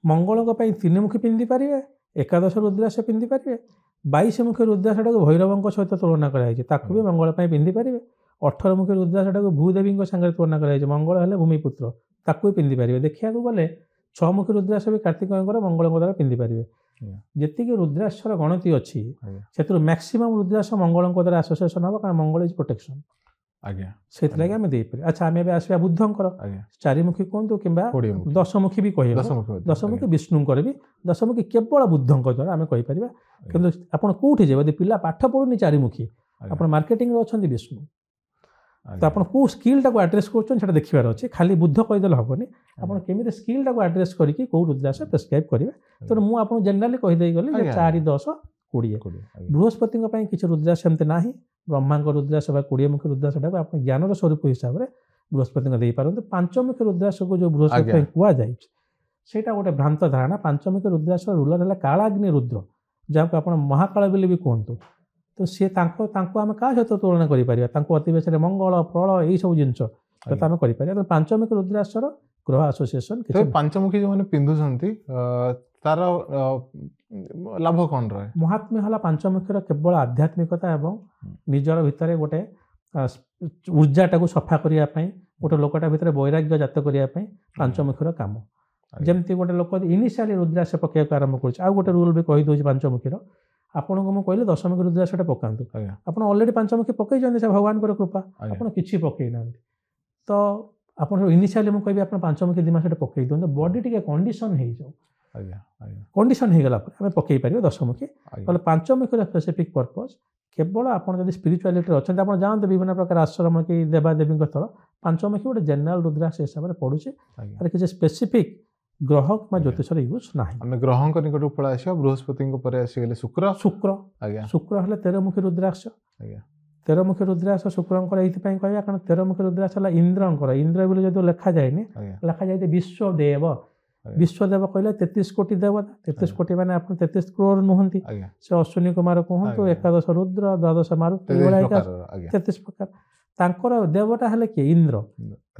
मंगल 3 मुखी पिंधि पारे एकादश रुद्राक्ष पिंधि पारे 22 मुखी रुद्राक्ष भैरव सहित तुलना कराई भी मंगल पिंधि पारे 18 मुखी रुद्राक्ष भूदेवी सागर तुलना कराई मंगल है भूमिपुत्र ताकू भी पिंधि पारे देखा गले 6 मुखी रुद्राक्ष भी कार्तिक मंगल द्वारा पिंधि पारे जी रुद्राक्षर गणति अच्छी से मैक्सिमम रुद्राक्ष मंगल द्वारा आसोसिएसन हम कारण मंगल इज प्रोटेक्शन ଆଜ୍ଞା ସେଥିଲାଗି ଆମେ ଦେଇପାରିବା। ଆଚ୍ଛା ଆମେ ଏବେ ଆସିବା ବୁଦ୍ଧଙ୍କର ଆଜ୍ଞା ଚାରିମୁଖୀ କୁହନ୍ତୁ କିମ୍ବା 20 ମୁଖୀ ଦଶମୁଖୀ ବି କହିବ। 10 ମୁଖୀ ମଧ୍ୟ। ଦଶମୁଖୀ ବିଷ୍ଣୁଙ୍କର ବି, ଦଶମୁଖୀ କେବଳ ବୁଦ୍ଧଙ୍କ ଦ୍ୱାରା ଆମେ କହିପାରିବା। କିନ୍ତୁ ଆପଣ କୋଉଠି ଯିବେ, ଯଦି ପିଲା ପାଠ ପଢୁନି ଚାରିମୁଖୀ, ଆଜ୍ଞା। ଆପଣ ମାର୍କେଟିଂରେ ଅଛନ୍ତି ବିଷ୍ଣୁ, ତ ଆଜ୍ଞା। ଆପଣ କୋଉ ସ୍କିଲ୍ଟାକୁ ଆଡ୍ରେସ୍ କରୁଛନ୍ତି ସେଟା ଦେଖିବାର ଅଛି। ଖାଲି ବୁଦ୍ଧ କହିଦେଲେ ହବନି, ଆପଣ କେମିତି ସ୍କିଲ୍ଟାକୁ ଆଡ୍ରେସ୍ କରିକି କୋଉ ରୁଦ୍ରାକ୍ଷ ପ୍ରେସ୍କ୍ରାଇବ୍ କରିବେ। ତେଣୁ ମୁଁ ଆପଣଙ୍କୁ ଜେନେରାଲି କହିଦେଇ ଗଲି ଯେ ଆଜ୍ଞା। 4, 10, 20। ଆଜ୍ଞା। ବୃହସ୍ପତିଙ୍କ ପାଇଁ କିଛି ରୁଦ୍ରାକ୍ଷ ଏମିତି ନାହିଁ। ବ୍ରହ୍ମାଙ୍କ ରୁଦ୍ରାକ୍ଷ ବା 20 ମୁଖୀ ରୁଦ୍ରାକ୍ଷଟାକୁ ଆପଣ ଜ୍ଞାନର ସ୍ୱରୂପ ହିସାବରେ ବୃହସ୍ପତିଙ୍କ ଦେଇପାରନ୍ତି। 5 ମୁଖୀ ରୁଦ୍ରାକ୍ଷକୁ ଯେଉଁ ବୃହସ୍ପତି ଆଜ୍ଞା। ପାଇଁ କୁହାଯାଇଛି ସେଇଟା ଗୋଟେ ଭ୍ରାନ୍ତ ଧାରଣା। 5 ମୁଖୀ ରୁଦ୍ରାକ୍ଷର ରୁଲର ହେଲା କାଳାଗ୍ନି ରୁଦ୍ର, ଯାହାକୁ ଆପଣ ମହାକାଳ ବୋଲି ବି କୁହନ୍ତୁ। ତ ସିଏ ତାଙ୍କୁ ଆମେ କାହା ସହିତ ତୁଳନା କରିପାରିବା? ତାଙ୍କୁ ଅତି ବେଶୀରେ ମଙ୍ଗଳ, ପ୍ରଳ ଏଇସବୁ ଜିନିଷ ସହିତ ଆମେ କରିପାରିବା। ତ 5 ମୁଖୀ ରୁଦ୍ରାକ୍ଷର ଗ୍ରହ ଆସୋସିଏସନ୍ କିଛି ତେବେ ପାଞ୍ଚମୁଖୀ ଯେଉଁମାନେ ପିନ୍ଧୁଛନ୍ତି ତାର ଲାଭ କ'ଣ ରହେ? ମହାତ୍ମ୍ୟ ହେଲା 5 ମୁଖୀର କେବଳ ଆଧ୍ୟାତ୍ମିକତା ଏବଂ ନିଜର ଭିତରେ ଗୋଟେ ଉର୍ଜାଟାକୁ ସଫା କରିବା ପାଇଁ, ଗୋଟେ ଲୋକଟା ଭିତରେ ବୈରାଗ୍ୟ ଜାତ କରିବା ପାଇଁ 5 ମୁଖୀର କାମ। ଯେମିତି ଗୋଟେ ଲୋକ ଇନିସିଆଲି ରୁଦ୍ରାକ୍ଷ ପକାଇବାକୁ ଆରମ୍ଭ କରୁଛି, ଆଉ ଗୋଟେ ରୁଲ୍ ବି କହିଦେଉଛି 5 ମୁଖୀର। ଆପଣଙ୍କୁ ମୁଁ କହିଲି 10 ମୁଖୀ ରୁଦ୍ରାକ୍ଷଟା ପକାନ୍ତୁ, ଆଜ୍ଞା। ଆପଣ ଅଲରେଡ଼ି 5 ମୁଖୀ ପକାଇଛନ୍ତି, ସେ ଭଗବାନଙ୍କର କୃପା। ଆଜ୍ଞା। ଆପଣ କିଛି ପକାଇ ନାହାନ୍ତି, ତ ଆପଣ ଇନିସିଆଲି ମୁଁ କହିବି ଆପଣ 5 ମୁଖୀ 2 ମାସଟା ପକାଇ ଦିଅନ୍ତୁ, ବଡି ଟିକେ କଣ୍ଡିସନ୍ ହେଇଯାଉ। ଆଜ୍ଞା ଆଜ୍ଞା କଣ୍ଡିସନ୍ ହେଇଗଲା ପରେ ଆମେ ପକାଇ ପାରିବା 10 ମୁଖୀ। ଆଜ୍ଞା। ତାହେଲେ 5 ମୁଖୀର ସ୍ପେସିଫିକ୍ ପର୍ପଜ୍ କେବଳ ଆପଣ ଯଦି ସ୍ପିରିଚୁଆଲିଟିରେ ଅଛନ୍ତି, ଆପଣ ଯାଆନ୍ତୁ ବିଭିନ୍ନ ପ୍ରକାର ଆଶ୍ରମ କି ଦେବାଦେବୀଙ୍କ ସ୍ଥଳ, 5 ମୁଖୀ ଗୋଟେ ଜେନେରାଲ ରୁଦ୍ରାକ୍ଷ ହିସାବରେ ପଡ଼ୁଛି। ଆଜ୍ଞା। ତାର କିଛି ସ୍ପେସିଫିକ୍ ଗ୍ରହ କିମ୍ବା ଆଜ୍ଞା। ଜ୍ୟୋତିଷର ୟୁଜ୍ ନାହିଁ। ଆମେ ଗ୍ରହଙ୍କ ନିକଟକୁ ପଳେଇ ଆସିବା। ବୃହସ୍ପତିଙ୍କ ପରେ ଆସିଗଲେ ଶୁକ୍ର। ଆଜ୍ଞା। ଶୁକ୍ର ହେଲେ 13 ମୁଖୀ ରୁଦ୍ରାକ୍ଷ। ଆଜ୍ଞା। 13 ମୁଖୀ ରୁଦ୍ରାକ୍ଷ ଶୁକ୍ରଙ୍କର ଏଇଥିପାଇଁ କହିବା କାରଣ 13 ମୁଖୀ ରୁଦ୍ରାକ୍ଷ ହେଲା ଇନ୍ଦ୍ରଙ୍କର। ଇନ୍ଦ୍ର ବୋଲି ଯଦି ଲେଖାଯାଏନି, ଆଜ୍ଞା। ଲେଖାଯାଇଛି ବିଶ୍ୱଦେବ। ବିଶ୍ୱଦେବ କହିଲେ 33 କୋଟି ଦେବତା। 33 କୋଟି ମାନେ ଆପଣ 33 କ୍ରୋର ନୁହନ୍ତି, ଆଜ୍ଞା। ସେ ଅଶ୍ୱିନୀ କୁମାର କୁହନ୍ତୁ, ଆଜ୍ଞା। 11 ରୁଦ୍ର, 12 ମାରୁତି, 33 ପ୍ରକାର। ତାଙ୍କର ଦେବତା ହେଲେ କିଏ? ଇନ୍ଦ୍ର।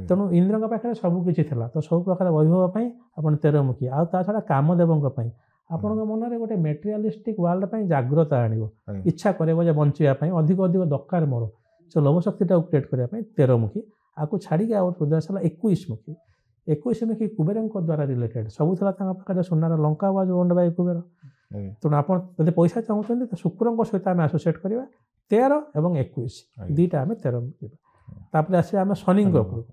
ତେଣୁ ଇନ୍ଦ୍ରଙ୍କ ପାଖରେ ସବୁ କିଛି ଥିଲା, ତ ସବୁ ପ୍ରକାର ବୈଭବ ପାଇଁ ଆପଣ 13 ମୁଖୀ। ଆଉ ତା ଛଡ଼ା କାମଦେବଙ୍କ ପାଇଁ ଆପଣଙ୍କ ମନରେ ଗୋଟେ ମେଟେରିଆଲିଷ୍ଟିକ୍ ୱାର୍ଲଡ ପାଇଁ ଜାଗ୍ରତ ଆଣିବ, ଇଚ୍ଛା କରିବ ଯେ ବଞ୍ଚିବା ପାଇଁ, ଅଧିକ ଅଧିକ ଦରକାର ମୋର, ସେ ଲୋଭ ଶକ୍ତିଟାକୁ କ୍ରିଏଟ୍ କରିବା ପାଇଁ 13 ମୁଖୀ। ଆକୁ ଛାଡ଼ିକି ଆଉ ରୁଦ୍ରାକ୍ଷ ହେଲା 21 ମୁଖୀ। 21 ମୁଖୀ କୁବେରଙ୍କ ଦ୍ୱାରା ରିଲେଟେଡ୍, ସବୁ ଥିଲା ତାଙ୍କ ପାଖରେ ସୁନାର ଲଙ୍କା ୱାଜ୍ ଓନ୍ଡ ବାଇ କୁବେର। ତେଣୁ ଆପଣ ଯଦି ପଇସା ଚାହୁଁଛନ୍ତି ତ ଶୁକ୍ରଙ୍କ ସହିତ ଆମେ ଆସୋସିଏଟ୍ କରିବା 13 ଏବଂ 21, ଦୁଇଟା ଆମେ 13 ମୁଖୀ। ତାପରେ ଆସିବା ଆମେ ଶନିଙ୍କ ଉପରକୁ।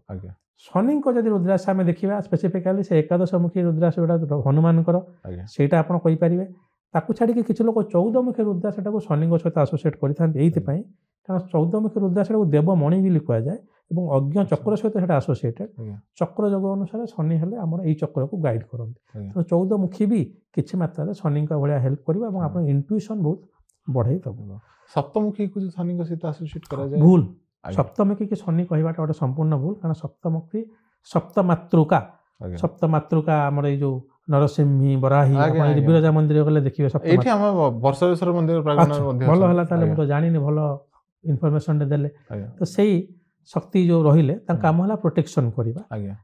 ଶନିଙ୍କ ଯଦି ରୁଦ୍ରାକ୍ଷ ଆମେ ଦେଖିବା ସ୍ପେସିଫିକାଲି, ସେ 11 ମୁଖୀ ରୁଦ୍ରାକ୍ଷ ଯୋଉଟା ହନୁମାନଙ୍କର, ସେଇଟା ଆପଣ କହିପାରିବେ। ତାକୁ ଛାଡ଼ିକି କିଛି ଲୋକ 14 ମୁଖୀ ରୁଦ୍ରାକ୍ଷଟାକୁ ଶନିଙ୍କ ସହିତ ଆସୋସିଏଟ୍ କରିଥାନ୍ତି, ଏଇଥିପାଇଁ କାରଣ 14 ମୁଖୀ ରୁଦ୍ରାକ୍ଷଟାକୁ ଦେବମଣି ବୋଲି କୁହାଯାଏ ଏବଂ ଅଜ୍ଞ ଚକ୍ର ସହିତ ସେଇଟା ଆସୋସିଏଟେଡ୍। ଚକ୍ର ଯୋଗ ଅନୁସାରେ ଶନି ହେଲେ ଆମର ଏଇ ଚକ୍ରକୁ ଗାଇଡ୍ କରନ୍ତି। ତେଣୁ 14 ମୁଖୀ ବି କିଛି ମାତ୍ରାରେ ଶନିଙ୍କ ଭଳିଆ ହେଲ୍ପ କରିବ ଏବଂ ଆପଣଙ୍କ ଇଣ୍ଟୁଇସନ୍ ବହୁତ ବଢ଼େଇ ଦେବ। ସପ୍ତମୁଖୀକୁ ଶନିଙ୍କ ସହିତ ଆସୋସିଏଟ୍ କରାଯାଏ? ଭୁଲ। ସପ୍ତମୁଖୀ କି ଶନି କହିବାଟା ଗୋଟେ ସମ୍ପୂର୍ଣ୍ଣ ଭୁଲ, କାରଣ ସପ୍ତମୁଖୀ ସପ୍ତମାତୃକା। ସପ୍ତମାତୃକା ଆମର ଏଇ ଯୋଉ ନରସିଂହୀ, ବରାହୀ, ଆପଣ ଏଇ ବିରଜା ମନ୍ଦିର ଗଲେ ଦେଖିବେ। ଏଇଠି ଆମ ବର୍ଷେଶ୍ୱର ମନ୍ଦିର ପ୍ରାଙ୍ଗଣରେ ମଧ୍ୟ ଭଲ ହେଲା, ତାହେଲେ ମୁଁ ତ ଜାଣିନି, ଭଲ ଇନଫର୍ମେସନଟେ ଦେଲେ। ତ ସେଇ ଶକ୍ତି ଯୋଉ ରହିଲେ ତାଙ୍କ କାମ ହେଲା ପ୍ରୋଟେକ୍ସନ୍ କରିବା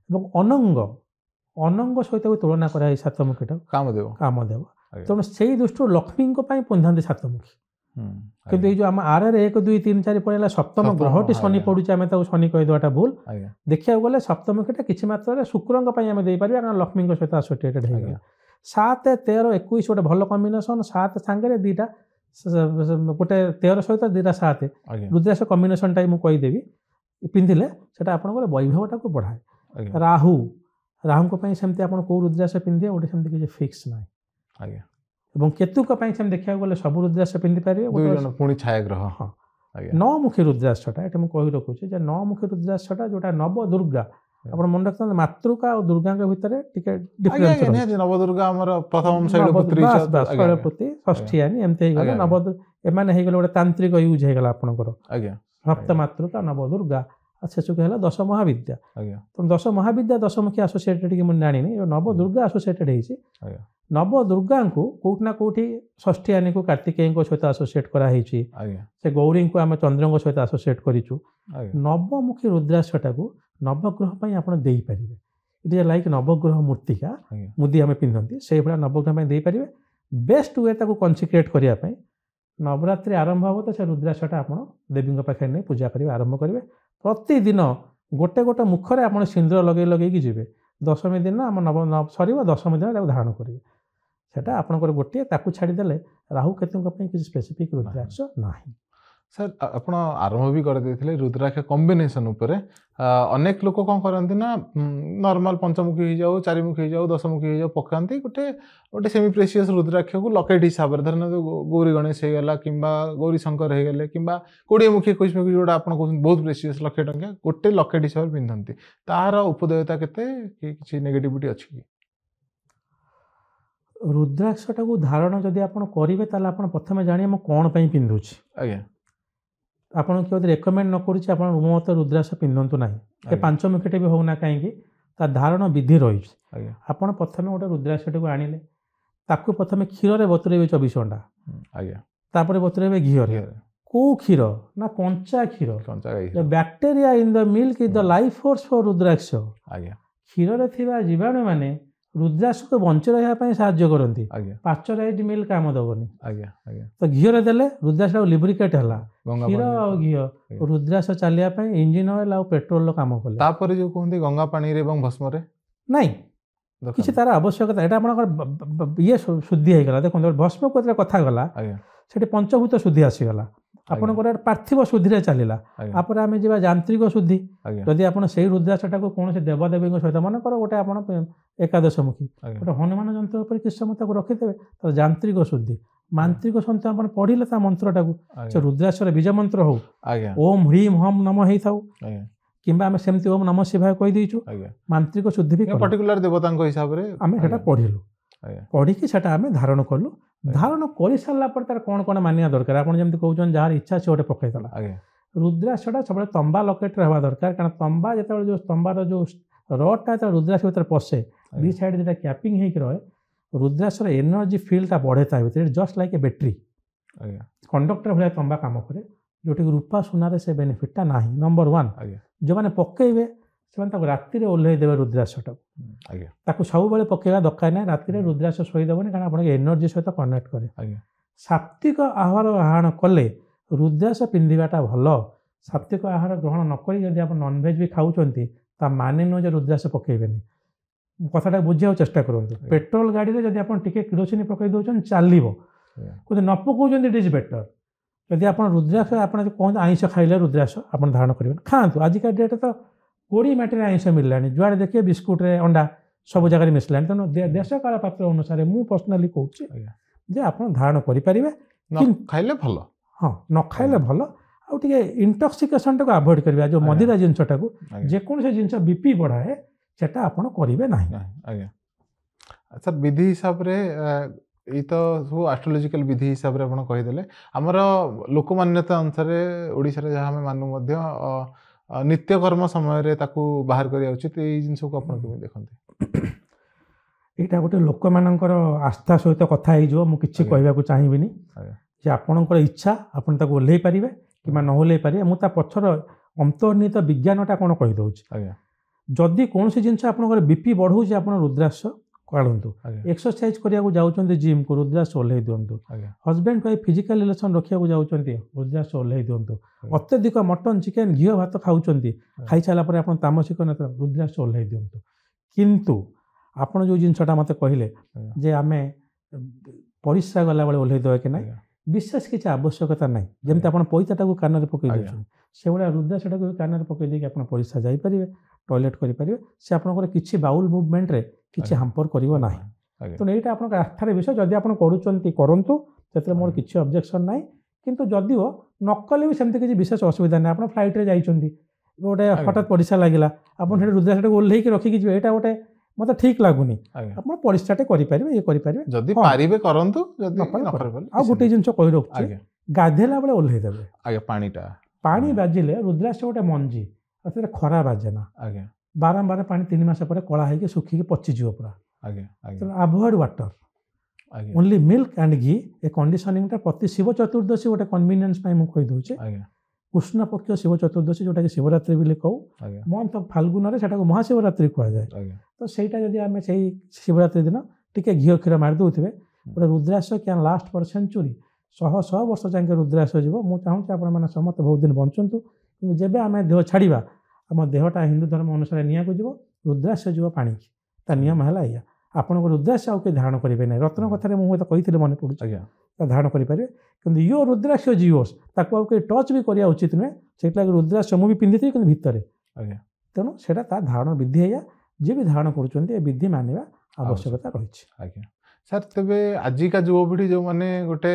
ଏବଂ ଅନଙ୍ଗ ସହିତ ବି ତୁଳନା କରାଯାଏ ସାତମୁଖୀଟାକୁ, କାମଦେବ। ତେଣୁ ସେଇ ଦୃଷ୍ଟିରୁ ଲକ୍ଷ୍ମୀଙ୍କ ପାଇଁ ପିନ୍ଧନ୍ତି ସାତମୁଖୀ। କିନ୍ତୁ ଏଇ ଯୋଉ ଆମ ଆରରେ 1, 2, 3, 4 ପଳେଇଲା, ସପ୍ତମ ଗ୍ରହଟି ଶନି ପଡୁଛି, ଆମେ ତାକୁ ଶନି କହିଦେବାଟା ଭୁଲ। ଦେଖିବାକୁ ଗଲେ ସପ୍ତମୁଖୀଟା କିଛି ମାତ୍ରାରେ ଶୁକ୍ରଙ୍କ ପାଇଁ ଆମେ ଦେଇପାରିବା, କାରଣ ଲକ୍ଷ୍ମୀଙ୍କ ସହିତ ଆସୋସିଏଟେଡ୍ ହେଇଗଲା। 7, 13, 21 ଗୋଟେ ଭଲ କମ୍ବିନେସନ୍। 7 ସାଙ୍ଗରେ ଦିଟା, ଗୋଟେ 13 ସହିତ ଦିଟା 7 ରୁଦ୍ରାକ୍ଷ କମ୍ବିନେସନଟା ମୁଁ କହିଦେବି, ପିନ୍ଧିଲେ ସେଟା ଆପଣଙ୍କର ବୈଭବଟାକୁ ବଢ଼ାଏ। ରାହୁଙ୍କ ପାଇଁ ସେମିତି ଆପଣ କୋଉ ରୁଦ୍ରାକ୍ଷ ପିନ୍ଧିବେ ଗୋଟେ ସେମିତି କିଛି ଫିକ୍ସ ନାହିଁ। ଏବଂ କେତୁଙ୍କ ପାଇଁ ସେମିତି ଦେଖିବାକୁ ଗଲେ ସବୁ ରୁଦ୍ରାକ୍ଷ ପିନ୍ଧିପାରିବେ। ପୁଣି ଛାୟାଗ୍ରହ। 9 ମୁଖୀ ରୁଦ୍ରାକ୍ଷଟା ଏଠି ମୁଁ କହି ରଖୁଛି ଯେ 9 ମୁଖୀ ରୁଦ୍ରାକ୍ଷଟା ଯୋଉଟା ନବଦୁର୍ଗା, ଆପଣ ମନେ ରଖିଥାନ୍ତୁ ମାତୃକା ଆଉ ଦୁର୍ଗାଙ୍କ ଭିତରେ ଟିକେ ଡିଫରେନ୍ସ ରହିଛି। ନବଦୁର୍ଗା ଆମର ପ୍ରଥମ ଶୈଳପୁତ୍ରୀ, ଷଷ୍ଠୀୟାନୀ ଏମିତି ହେଇଗଲେ ଏମାନେ ହେଇଗଲେ ଗୋଟେ ତାନ୍ତ୍ରିକ ୟୁଜ୍ ହେଇଗଲା ଆପଣଙ୍କର। ସପ୍ତ ମାତୃକା, ନବଦୁର୍ଗା, ଆଉ ଶେଷକୁ ହେଲା 10 ମହାବିଦ୍ୟା। ତେଣୁ 10 ମହାବିଦ୍ୟା 10 ମୁଖୀ ଆସୋସିଏଟେଡ୍ କି ମୁଁ ଜାଣିନି, ନବଦୁର୍ଗା ଆସୋସିଏଟେଡ୍ ହେଇଛି। ନବଦୁର୍ଗାଙ୍କୁ କୋଉଠି ନା କୋଉଠି ଷଷ୍ଠୀୟାନୀକୁ କାର୍ତ୍ତିକେୟଙ୍କ ସହିତ ଆସୋସିଏଟ୍ କରାହେଇଛି, ସେ ଗୌରୀଙ୍କୁ ଆମେ ଚନ୍ଦ୍ରଙ୍କ ସହିତ ଆସୋସିଏଟ୍ କରିଛୁ। ନବମୁଖୀ ରୁଦ୍ରାକ୍ଷଟାକୁ ନବଗ୍ରହ ପାଇଁ ଆପଣ ଦେଇପାରିବେ। ଇଟ୍ ଇଜ୍ ଲାଇକ୍ ନବଗ୍ରହ ମୂର୍ତ୍ତିକା ମୁଦି ଆମେ ପିନ୍ଧନ୍ତି, ସେଇଭଳିଆ ନବଗ୍ରହ ପାଇଁ ଦେଇପାରିବେ। ବେଷ୍ଟ ୱେ ତାକୁ କନସିକ୍ରେଟ୍ କରିବା ପାଇଁ, ନବରାତ୍ରି ଆରମ୍ଭ ହେବ ତ ସେ ରୁଦ୍ରାକ୍ଷଟା ଆପଣ ଦେବୀଙ୍କ ପାଖରେ ନେଇ ପୂଜା କରିବା ଆରମ୍ଭ କରିବେ। ପ୍ରତିଦିନ ଗୋଟେ ମୁଖରେ ଆପଣ ସିନ୍ଦୁର ଲଗେଇକି ଯିବେ। ଦଶମୀ ଦିନ ଆମ ସରିବ, ଦଶମୀ ଦିନ ତାକୁ ଧାରଣ କରିବେ। ସେଟା ଆପଣଙ୍କର ଗୋଟିଏ। ତାକୁ ଛାଡ଼ିଦେଲେ ରାହୁ କେତୁଙ୍କ ପାଇଁ କିଛି ସ୍ପେସିଫିକ୍ ରୁଦ୍ରାକ୍ଷ ନାହିଁ। सर आपण आरंभ भी कर देथिले रुद्राक्ष कॉम्बिनेशन उपरे अनेक लोक कौन करती ना नॉर्मल पंचमुखी हो जाऊ चारिमुखी हो जाऊ दशमुखी हो जाऊ पकाती गोटे गोटे सेमी प्रेसियस रुद्राक्ष को लकेट हिसाब से धर गौरी गणेश हो गला कि गौरी शंकर हो गले कि 20 मुखी 21 मुखी जोटा आप बहुत प्रेसियस लक्षे टंका गोटे लकेट हिसाब से पिंधती तार उपदेयता केते कि नेगेटिविटी अच्छी कि रुद्राक्षटा को धारण जदि आप करेंगे ताल आप प्रथम जानिए मैं कौन पर पिंधुची आज्ञा आपन किए रेकमेंड न करुच्ची आप मत रुद्राक्ष पिंधतु ना ये 5 मुखीटे भी होना कहीं तार धारण विधि रही आपड़ प्रथम गोटे रुद्राक्षटी को आनिले ताकू प्रथम क्षीर में बतुरेबे 24 घंटा आज्ञा तापर बतुरेबे घी कौ क्षीर ना कंचा क्षीर bacteria in the milk is the life force for rudraksha आज्ञा क्षीर रे थिबा जीवाणु माने रुद्राक्ष को बंच रहा साहाଯ୍य करती पाश्चराइज मिल्क काम दबनी तो घीरे देले रुद्राक्ष लिब्रिकेट है क्षीर और घी रुद्राक्ष चलिया इंजिन ऑयल और पेट्रोल काम कले तापर जो कहते गंगा पानी रे एवं भस्म रे नहीं किसी तार आवश्यकता यहाँ आप ये शुद्धि हो गला देखो भस्म को कथा गला से पंचभूत शुद्धि आसीगला आपंकर पार्थिव शुद्धि चलला आपरे आम जा यांत्रिक शुद्धि जदि आप रुद्राक्षटा को कौन देवदेवी सहित मन कर गोटे आप एकादशमुखी गोटे हनुमान यंत्र पर किस समय रखिथे तो यांत्रिक शुद्धि मांत्रिक सहित आप पढ़ले मंत्रटा को रुद्राक्षर बीज मंत्र हो ओम ह्रीम हम नम हो किंबा आम सेमती ओम नम शिवाय कहीदेचु मांत्रिक शुद्धि भी पर्टिकुलर देवता हिसाब से आम पढ़िलु पढ़ी आम धारण कलु धारण कर सारा पर तार कौन कौन मानिया दरकार आप जमी कहते जार इच्छा से गोटे पकईला रुद्राक्षटा सब तंबा लकेट रहा दरकार कारण तंबा जो जो तंबार जो रडटा जो रुद्राक्ष भर पशे दी साइड जो कैपिंग हो रहे रुद्राक्षर एनर्जी फील्डटा बढ़े ता भर just like a battery conductor भाई तंबा काम करे जोटि रूपा सुनार से बेनिफिटा ना नंबर 1 जो मैंने पकईबे से राति ओह्लई देवे रुद्राक्षटा सब पकड़ा दरकार ना राति रुद्राक्ष शोदेवनी कारण आप एनर्जी सहित कनेक्ट करे सात्विक आहार ग्रहण कले रुद्राक्ष पिंधाटा भल सात्विक आहार ग्रहण नक आप नॉनभेज भी खाऊँच माने नुह रुद्राक्ष पकईबेनी कथाटा बुझा चेष्टा करूँ पेट्रोल गाड़ी में जब आप किरोसिन पकई दौरान चलो कभी न पकाउं इट इज बेटर जदि आप रुद्राक्ष आप कहते आइंष खाइले रुद्राक्ष आप धारण करेंगे खातु आजिका डेट तो कोड़ी मटी आइंष मिललानी जुआड़े देखिए बिस्कुट रे अंडा सब जगह मिसलानी तेणु देश काल पात्र अनुसार मुझे पर्सनाली कहूँ आप धारण करेंगे खाइले भल हाँ न खाइले भल आगे इंटॉक्सिकेशन टाक अवॉइड करिया जो मदिरा जिनसटा को जेकोसी जिनस बीपी बढ़ाए सेटा आपण करिवे नाही सर विधि हिसाब रे ये तो सब एस्ट्रोलॉजिकल विधि हिसाब रे आपण कहि देले हमर लोकमान्यता अनुसार ओडिसा रे जहा हम मानु मध्य नित्य कर्म समय रे ताकू बाहर करिया उचित ए जिनस को आपण केमे देखंते एटा गोटे लोक मानकर आस्था सहित कथा हे जो मु किछि कहबा को चाहिबिनी जे आपणकर इच्छा आपण ताकू ओल्लै परिबे कि न ओल्लै परिबे मु ता पछर अंतर्निहित विज्ञानटा कोन कहि दउछि जदि कौन सी जिनस आप बीपी बढ़ाऊे आप रुद्राक्ष काढ़ु एक्सरसाइज करने जाऊँ जिम को रुद्राक्ष ओह्लई दिंतु हजबैंड वाइफ फिजिकल रिलेशन रखा जाऊँ रुद्राक्ष ओह्लई दिंतु अत्यधिक मटन चिकेन घी भात खाऊँ खाई सारापर आप तामसिक रुद्राक्ष ओह्लई दिंतु किंतु आप जो जिनसटा मत कहले जे आम परिस्रा गला बेले ओह्लई देवा कि ना विशेष किसी आवश्यकता ना जमी आप पैसाटा को कान पकई दे से भाया रुद्राक्षटा को कान पकई देके आप परिस्रा जापर टॉयलेट करेंगे से आपंकर किसी बाउल मुवमेंट रे किसी हाम्पर करिवो नाही तो एटा आपन आस्थार विषय जदि आप करूँ से मोर किसी ऑब्जेक्शन ना किंतु जदिओ नकले भी सेमती किसी विशेष असुविधा ना आप फ्लाइट रे जाइछंती गोटे हठात परिस्रा लगिला आपन से रुद्राक्षटा को ओल्लैकी रखिकी जिवे एटा गोटे मत ठीक लगुनि आप परिस्राटे करेंगे ये करेंगे जदि पारिबे करंतु जदि आ गोटे जिनस कहि रखुछि गाधेला बेले ओल्लई देबे आगे पानीटा पानी बाजिले रुद्राक्ष गोटे मंजी और खरा बाजे ना बारंबार पानी 3 मास पर कला होगी सुखिकी पचिज पूरा avoid water only milk and ghee A conditioning प्रति शिव चतुर्दशी गोटे कन्वीनियंस मुझे कहीदे कृष्ण पक्ष शिव चतुर्दशी जोटा कि शिवरात्रि भी कहू मंथ ऑफ फाल्गुन से महाशिवरात्रि कहुए तो सहीटा जब आम से शिवरात्रि दिन टे घी क्षीर मारी दौथे गोटे रुद्राक्ष क्या लास्ट फॉर सेंचुरी 100 वर्ष जाए रुद्राक्ष जीव मुझे चाहूँगी आप समस्त बहुत दिन बंचतु कि जब आम देह छाड़ा आम देहटा हिंदू धर्म अनुसार निया को जीव रुद्राक्ष जीव पानी ता नियम है या ଆପଣଙ୍କ ରୁଦ୍ରାକ୍ଷ ଆଉ କେହି ଧାରଣ କରିବେ ନାହିଁ। ରତ୍ନ କଥାରେ ମୁଁ ତ କହିଥିଲି ମନେ ପଡ଼ୁଛି, ଧାରଣ କରିପାରିବେ। କିନ୍ତୁ ୟୋ ରୁଦ୍ରାକ୍ଷ ଜିଓସ୍ ତାକୁ ଆଉ କେହି ଟଚ୍ ବି କରିବା ଉଚିତ ନୁହେଁ। ସେଇଥିଲାଗି ରୁଦ୍ରାକ୍ଷ ମୁଁ ବି ପିନ୍ଧିଥିଲି କିନ୍ତୁ ଭିତରେ। ତେଣୁ ସେଇଟା ତା ଧାରଣ ବିଧି ଏଇଆ, ଯିଏ ବି ଧାରଣ କରୁଛନ୍ତି ଏ ବିଧି ମାନିବା ଆବଶ୍ୟକତା ରହିଛି। ଆଜ୍ଞା ସାର୍, ତେବେ ଆଜିକା ଯୁବପିଢ଼ି ଯେଉଁମାନେ ଗୋଟେ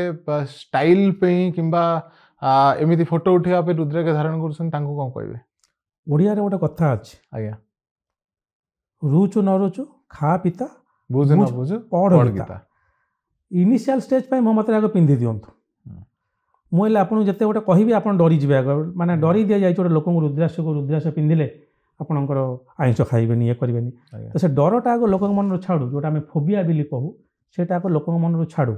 ଷ୍ଟାଇଲ୍ ପାଇଁ କିମ୍ବା ଏମିତି ଫଟୋ ଉଠାଇବା ପାଇଁ ରୁଦ୍ରାକ୍ଷ ଧାରଣ କରୁଛନ୍ତି ତାଙ୍କୁ କ'ଣ କହିବେ? ଓଡ଼ିଆରେ ଗୋଟେ କଥା ଅଛି, ଆଜ୍ଞା, ରୁଚୁ ନ ରୁଚୁ ଖା ପିତା ବୁଝୁ ନ ବୁଝୁ ପଢ଼ ଗୀତା। ଇନିସିଆଲ୍ ଷ୍ଟେଜ୍ ପାଇଁ ମୋ ମତରେ ଆଗ ପିନ୍ଧି ଦିଅନ୍ତୁ। ମୁଁ ହେଲେ ଆପଣଙ୍କୁ ଯେତେ ଗୋଟେ କହିବି ଆପଣ ଡରିଯିବେ। ଆଗ ମାନେ ଡରି ଦିଆଯାଇଛି ଗୋଟେ ଲୋକଙ୍କୁ ରୁଦ୍ରାକ୍ଷ ପିନ୍ଧିଲେ ଆପଣଙ୍କର ଆଇଁଷ ଖାଇବେନି, ଇଏ କରିବେନି। ତ ସେ ଡରଟା ଆଗ ଲୋକଙ୍କ ମନରୁ ଛାଡ଼ୁ, ଯେଉଁଟା ଆମେ ଫୋବିଆ ବୋଲି କହୁ, ସେଇଟା ଆଗ ଲୋକଙ୍କ ମନରୁ ଛାଡ଼ୁ।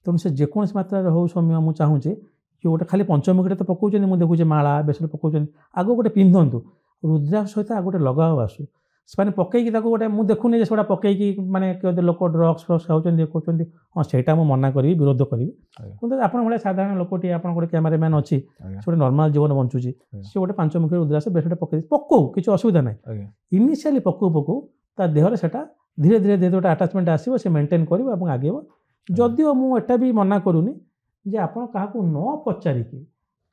ତେଣୁ ସେ ଯେକୌଣସି ମାତ୍ରାରେ ହଉ ସୌମ୍ୟ, ମୁଁ ଚାହୁଁଛି କି ଗୋଟେ ଖାଲି ପଞ୍ଚମୁଖୀରେ ତ ପକାଉଛନ୍ତି, ମୁଁ ଦେଖୁଛି ମାଳା ବେଶରେ ପକାଉଛନ୍ତି, ଆଗ ଗୋଟେ ପିନ୍ଧନ୍ତୁ। ରୁଦ୍ରାକ୍ଷ ସହିତ ଆଗ ଗୋଟେ ଲଗାଅ ଆସୁ। ସେମାନେ ପକେଇକି ତାକୁ ଗୋଟେ, ମୁଁ ଦେଖୁନି ଯେ ସେଗୁଡ଼ା ପକେଇକି ମାନେ କେଉଁଠି ଲୋକ ଡ୍ରଗ୍ସ ଫ୍ରଗ୍ସ ଖାଉଛନ୍ତି, ଇଏ କରୁଛନ୍ତି। ହଁ, ସେଇଟା ମୁଁ ମନା କରିବି, ବିରୋଧ କରିବି। କିନ୍ତୁ ଆପଣ ଭଳିଆ ସାଧାରଣ ଲୋକଟିଏ, ଆପଣ ଗୋଟେ କ୍ୟାମେରାମ୍ୟାନ୍ ଅଛି, ସେ ଗୋଟେ ନର୍ମାଲ ଜୀବନ ବଞ୍ଚୁଛି, ସେ ଗୋଟେ ପଞ୍ଚମୁଖୀ ରୁଦ୍ରାକ୍ଷ ବେଶଟା ପକାଉ, କିଛି ଅସୁବିଧା ନାହିଁ। ଇନିସିଆଲି ପକାଉ ତା ଦେହରେ ସେଟା ଧୀରେ ଧୀରେ ଗୋଟେ ଆଟାଚମେଣ୍ଟ ଆସିବ, ସେ ମେଣ୍ଟେନ୍ କରିବ ଏବଂ ଆଗେଇବ। ଯଦିଓ ମୁଁ ଏଟା ବି ମନା କରୁନି ଯେ ଆପଣ କାହାକୁ ନ ପଚାରିକି,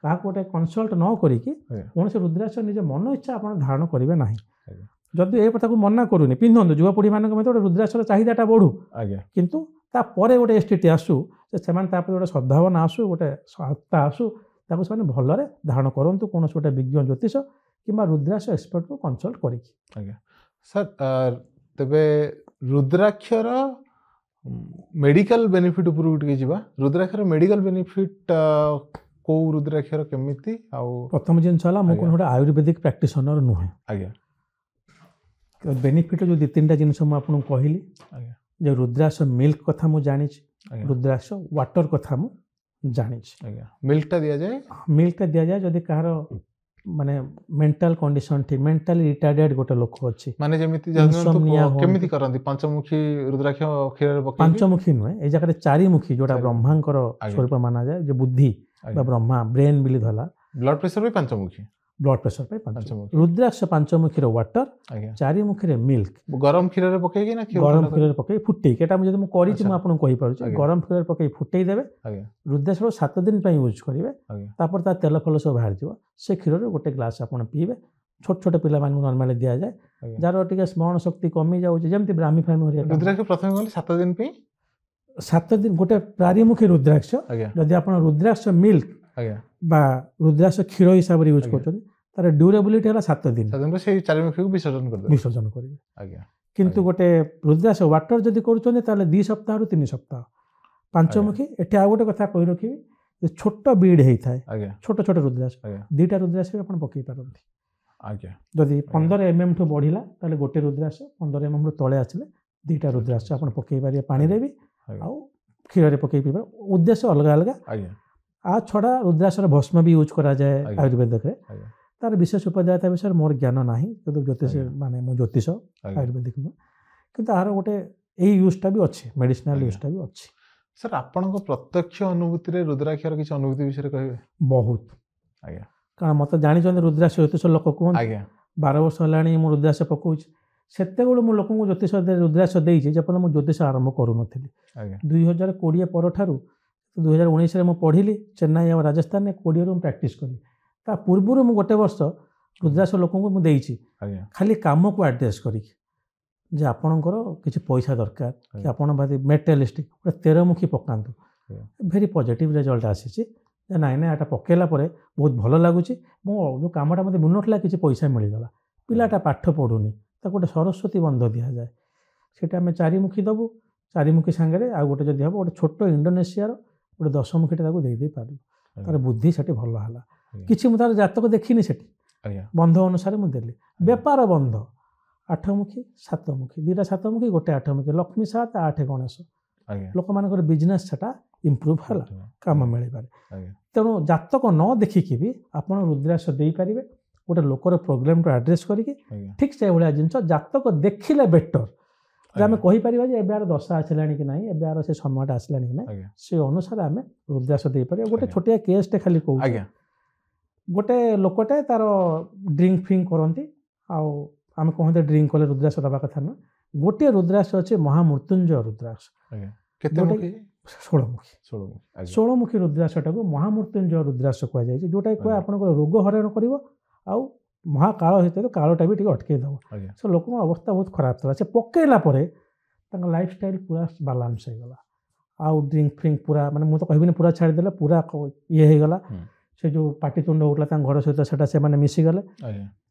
କାହାକୁ ଗୋଟେ କନସଲ୍ଟ ନ କରିକି କୌଣସି ରୁଦ୍ରାକ୍ଷ ନିଜ ମନ ଇଚ୍ଛା ଆପଣ ଧାରଣ କରିବେ ନାହିଁ। ଯଦି ଏ କଥାକୁ ମନା କରୁନି, ପିନ୍ଧନ୍ତୁ। ଯୁବପିଢ଼ିମାନଙ୍କ ମଧ୍ୟରେ ଗୋଟେ ରୁଦ୍ରାକ୍ଷର ଚାହିଦାଟା ବଢ଼ୁ, କିନ୍ତୁ ତାପରେ ଗୋଟେ ଏସ୍ଟିଟି ଆସୁ, ସେମାନେ ତାପରେ ଗୋଟେ ସଦ୍ଭାବନା ଆସୁ, ଗୋଟେ ସତ୍ତା ଆସୁ, ତାକୁ ସେମାନେ ଭଲରେ ଧାରଣ କରନ୍ତୁ କୌଣସି ଗୋଟେ ବିଜ୍ଞ ଜ୍ୟୋତିଷ କିମ୍ବା ରୁଦ୍ରାକ୍ଷ ଏକ୍ସପର୍ଟକୁ କନସଲ୍ଟ କରିକି। ଆଜ୍ଞା ସାର୍, ତେବେ ରୁଦ୍ରାକ୍ଷର ମେଡ଼ିକାଲ ବେନିଫିଟ୍ ଉପରକୁ ଟିକେ ଯିବା। ରୁଦ୍ରାକ୍ଷର ମେଡ଼ିକାଲ ବେନିଫିଟ୍ କେଉଁ ରୁଦ୍ରାକ୍ଷର କେମିତି? ଆଉ ପ୍ରଥମ ଜିନିଷ ହେଲା, ମୁଁ কোনো ଗୋଟେ ଆୟୁର୍ବେଦିକ ପ୍ରାକ୍ଟିସନର ନୁହେଁ। ଆଜ୍ଞା, ବେନିଫିଟ୍ ଯେଉଁ 2-3ଟା ଜିନିଷ ମୁଁ ଆପଣଙ୍କୁ କହିଲି, ଯେ ରୁଦ୍ରାକ୍ଷ ମିଲ୍କ କଥା ମୁଁ ଜାଣିଛି, ରୁଦ୍ରାକ୍ଷ ୱାଟର କଥା ମୁଁ ଜାଣିଛି। ମିଲ୍କଟା ଦିଆଯାଏ? ମିଲ୍କଟା ଦିଆଯାଏ ଯଦି କାହାର ମାନେ ମେଣ୍ଟାଲ କଣ୍ଡିସନ୍ ଠିକ୍, ମେଣ୍ଟାଲି ରିଟାର୍ଡେଡ୍ ଗୋଟେ ଲୋକ ଅଛି, ମାନେ ଯେମିତି କେମିତି କରନ୍ତି? ପଞ୍ଚମୁଖୀ ରୁଦ୍ରାକ୍ଷ କ୍ଷୀରରେ ପକେଇ? ପାଞ୍ଚମୁଖୀ ନୁହେଁ, ଏଇ ଜାଗାରେ ଚାରିମୁଖୀ, ଯୋଉଟା ବ୍ରହ୍ମାଙ୍କର ସ୍ୱରୂପ ମାନାଯାଏ, ଯେ ବୁଦ୍ଧି ବା ବ୍ରହ୍ମା ବ୍ରେନ୍ ବୋଲି ଧରିଲା। ବ୍ଲଡ୍ ପ୍ରେସର ବି ପଞ୍ଚମୁଖୀ? ବ୍ଲଡ୍ ପ୍ରେସର ପାଇଁ ପାଞ୍ଚମୁଖୀ। ରୁଦ୍ରାକ୍ଷ ପାଞ୍ଚମୁଖୀର ୱାଟର, ଚାରିମୁଖୀରେ ମିଲ୍କ। ଗରମ କ୍ଷୀରରେ ପକେଇକି ନା ଗରମ କ୍ଷୀରରେ ପକେଇ ଫୁଟେଇକି, ଏଟା ଯଦି ମୁଁ କରିଛି ମୁଁ ଆପଣଙ୍କୁ କହିପାରୁଛି। ଗରମ କ୍ଷୀରରେ ପକେଇ ଫୁଟେଇ ଦେବେ, ରୁଦ୍ରାକ୍ଷ 7 ଦିନ ପାଇଁ ୟୁଜ୍ କରିବେ, ତାପରେ ତା ତେଲ ଫଲ ସବୁ ବାହାରିଯିବ। ସେ କ୍ଷୀରରେ ଗୋଟେ ଗ୍ଲାସ୍ ଆପଣ ପିଇବେ। ଛୋଟ ଛୋଟ ପିଲାମାନଙ୍କୁ ନର୍ମାଲି ଦିଆଯାଏ, ଯାହାର ଟିକେ ସ୍ମରଣ ଶକ୍ତି କମି ଯାଉଛି, ଯେମିତି ବ୍ରାହ୍ମୀ ଫ୍ରାହ୍ମୀ ହରିକା। ରୁଦ୍ରାକ୍ଷ ପ୍ରଥମେ କହିଲେ 7 ଦିନ ପାଇଁ? 7 ଦିନ ଗୋଟେ ଚାରିମୁଖୀ ରୁଦ୍ରାକ୍ଷ, ଯଦି ଆପଣ ରୁଦ୍ରାକ୍ଷ ମିଲ୍କ ବା ରୁଦ୍ରାକ୍ଷ କ୍ଷୀର ହିସାବରେ ୟୁଜ୍ କରୁଛନ୍ତି, ତାର ଡ୍ୟୁରେବିଲିଟି ହେଲା 7 ଦିନ। ସେଇ ଚାରିମୁଖୀକୁ ବିସର୍ଜନ କରିବେ। କିନ୍ତୁ ଗୋଟେ ରୁଦ୍ରାକ୍ଷ ୱାଟର ଯଦି କରୁଛନ୍ତି, ତାହେଲେ 2 ସପ୍ତାହରୁ 3 ସପ୍ତାହ। ପାଞ୍ଚମୁଖୀ, ଏଠି ଆଉ ଗୋଟେ କଥା କହି ରଖିବି, ଯେ ଛୋଟ ବିଡ୍ ହେଇଥାଏ, ଛୋଟ ଛୋଟ ରୁଦ୍ରାକ୍ଷ, 2ଟା ରୁଦ୍ରାକ୍ଷ ଆପଣ ପକେଇ ପାରନ୍ତି। ଯଦି 15 mm ଠୁ ବଢ଼ିଲା, ତାହେଲେ ଗୋଟେ ରୁଦ୍ରାକ୍ଷ, 15 mm ରୁ ତଳେ ଆସିଲେ 2ଟା ରୁଦ୍ରାକ୍ଷ ଆପଣ ପକେଇ ପାରିବେ, ପାଣିରେ ବି ଆଉ କ୍ଷୀରରେ ପକେଇ ପିଇବେ। ଉଦ୍ଦେଶ୍ୟ ଅଲଗା ଅଲଗା। ଆ ଛଡ଼ା ରୁଦ୍ରାକ୍ଷର ଭସ୍ମ ବି ୟୁଜ୍ କରାଯାଏ ଆୟୁର୍ବେଦିକରେ। ତାର ବିଶେଷ ଉପଦେୟତା ବିଷୟରେ ମୋର ଜ୍ଞାନ ନାହିଁ, କିନ୍ତୁ ଜ୍ୟୋତିଷ ମାନେ ମୁଁ ଜ୍ୟୋତିଷ ଆୟୁର୍ବେଦିକ ନୁହେଁ, କିନ୍ତୁ ଆର ଗୋଟେ ଏଇ ୟୁଜ୍ଟା ବି ଅଛି, ମେଡ଼ିସିନାଲ ୟୁଜ୍ଟା ବି ଅଛି। ସାର୍, ଆପଣଙ୍କ ପ୍ରତ୍ୟକ୍ଷ ଅନୁଭୂତିରେ ରୁଦ୍ରାକ୍ଷର କିଛି ଅନୁଭୂତି ବିଷୟରେ କହିବେ? ବହୁତ। କାରଣ ମୋତେ ଜାଣିଛନ୍ତି ରୁଦ୍ରାକ୍ଷ ଜ୍ୟୋତିଷ ଲୋକ କୁହନ୍ତି, 12 ବର୍ଷ ହେଲାଣି ମୁଁ ରୁଦ୍ରାକ୍ଷ ପକାଉଛି। ସେତେବେଳେ ମୁଁ ଲୋକଙ୍କୁ ଜ୍ୟୋତିଷ ରୁଦ୍ରାକ୍ଷ ଦେଇଛି, ଯେପର୍ଯ୍ୟନ୍ତ ମୁଁ ଜ୍ୟୋତିଷ ଆରମ୍ଭ କରୁନଥିଲି। 2020 ପରଠାରୁ 2019ରେ ମୁଁ ପଢ଼ିଲି ଚେନ୍ନାଇ ଆଉ ରାଜସ୍ଥାନରେ, 20ରୁ ମୁଁ ପ୍ରାକ୍ଟିସ୍ କଲି। ତା ପୂର୍ବରୁ ମୁଁ ଗୋଟେ ବର୍ଷ ରୁଦ୍ରାକ୍ଷ ଲୋକଙ୍କୁ ମୁଁ ଦେଇଛି, ଖାଲି କାମକୁ ଆଡ୍ରେସ୍ କରିକି, ଯେ ଆପଣଙ୍କର କିଛି ପଇସା ଦରକାର କି ଆପଣ ଭାରି ମେଟେରିଆଲିଷ୍ଟିକ୍, ଗୋଟେ 13ମୁଖୀ ପକାନ୍ତୁ। ଭେରି ପଜିଟିଭ୍ ରେଜଲ୍ଟ ଆସିଛି, ଯେ ନାଇଁ ଏଟା ପକେଇଲା ପରେ ବହୁତ ଭଲ ଲାଗୁଛି। ମୁଁ ଯେଉଁ କାମଟା ମୋତେ ମିଳୁନଥିଲା, କିଛି ପଇସା ମିଳିଗଲା। ପିଲାଟା ପାଠ ପଢ଼ୁନି, ତାକୁ ଗୋଟେ ସରସ୍ୱତୀ ବନ୍ଧ ଦିଆଯାଏ, ସେଇଟା ଆମେ ଚାରିମୁଖୀ ଦେବୁ। ଚାରିମୁଖୀ ସାଙ୍ଗରେ ଆଉ ଗୋଟେ ଯଦି ହେବ, ଗୋଟେ ଛୋଟ ଇଣ୍ଡୋନେସିଆର ଗୋଟେ 10ମୁଖୀଟା ତାକୁ ଦେଇପାରିବୁ। ତାର ବୁଦ୍ଧି ସେଠି ଭଲ ହେଲା। କିଛି ମୁଁ ତାର ଜାତକ ଦେଖିନି ସେଠି, ବନ୍ଧ ଅନୁସାରେ ମୁଁ ଦେଲି। ବେପାର ବନ୍ଧ 8ମୁଖୀ 7ମୁଖୀ, 2ଟା 7ମୁଖୀ, ଗୋଟେ 8ମୁଖୀ, ଲକ୍ଷ୍ମୀ 7, 8 ଗଣେଶ। ଲୋକମାନଙ୍କର ବିଜନେସ୍ ସେଟା ଇମ୍ପ୍ରୁଭ୍ ହେଲା, କାମ ମିଳିପାରେ। ତେଣୁ ଜାତକ ନ ଦେଖିକି ବି ଆପଣ ରୁଦ୍ରାକ୍ଷ ଦେଇପାରିବେ, ଗୋଟେ ଲୋକର ପ୍ରୋବ୍ଲେମକୁ ଆଡ୍ରେସ୍ କରିକି। ଠିକ୍ ସେଇଭଳିଆ ଜିନିଷ ଜାତକ ଦେଖିଲେ ବେଟର, ଯେ ଆମେ କହିପାରିବା ଯେ ଏବେ ଆର ଦଶା ଆସିଲାଣି କି ନାହିଁ, ଏବେ ଆର ସେ ସମୟଟା ଆସିଲାଣି କି ନାହିଁ, ସେ ଅନୁସାରେ ଆମେ ରୁଦ୍ରାକ୍ଷ ଦେଇପାରିବା। ଗୋଟେ ଛୋଟିଆ କେସ୍ଟେ ଖାଲି କହୁଛି। ଗୋଟେ ଲୋକଟେ ତାର ଡ୍ରିଙ୍କ ଫ୍ରିଙ୍କ କରନ୍ତି, ଆଉ ଆମେ କହନ୍ତି ଡ୍ରିଙ୍କ କଲେ ରୁଦ୍ରାକ୍ଷ ଦେବା କଥା ନୁହେଁ, गोटे रुद्राक्ष अच्छे महामृत्युंजय रुद्राक्ष केते मुखी 16 मुखी 16 मुखी रुद्राक्षटा को महामृत्युंजय रुद्राक्ष कह जाए जोटा कहे आप रोग हरण कर महाकाल हित कालटा भी अटकई दब सो लोक अवस्था बहुत खराब था से पकईला लाइफ स्टाइल पूरा बालांस हो गला आउ ड्रिंक फ्रिंक पूरा माने मुझे तो कहबी पूरा छाड़देला पूरा ये हो गला से जो पाटितुंड होता घर सहित से मिसीगले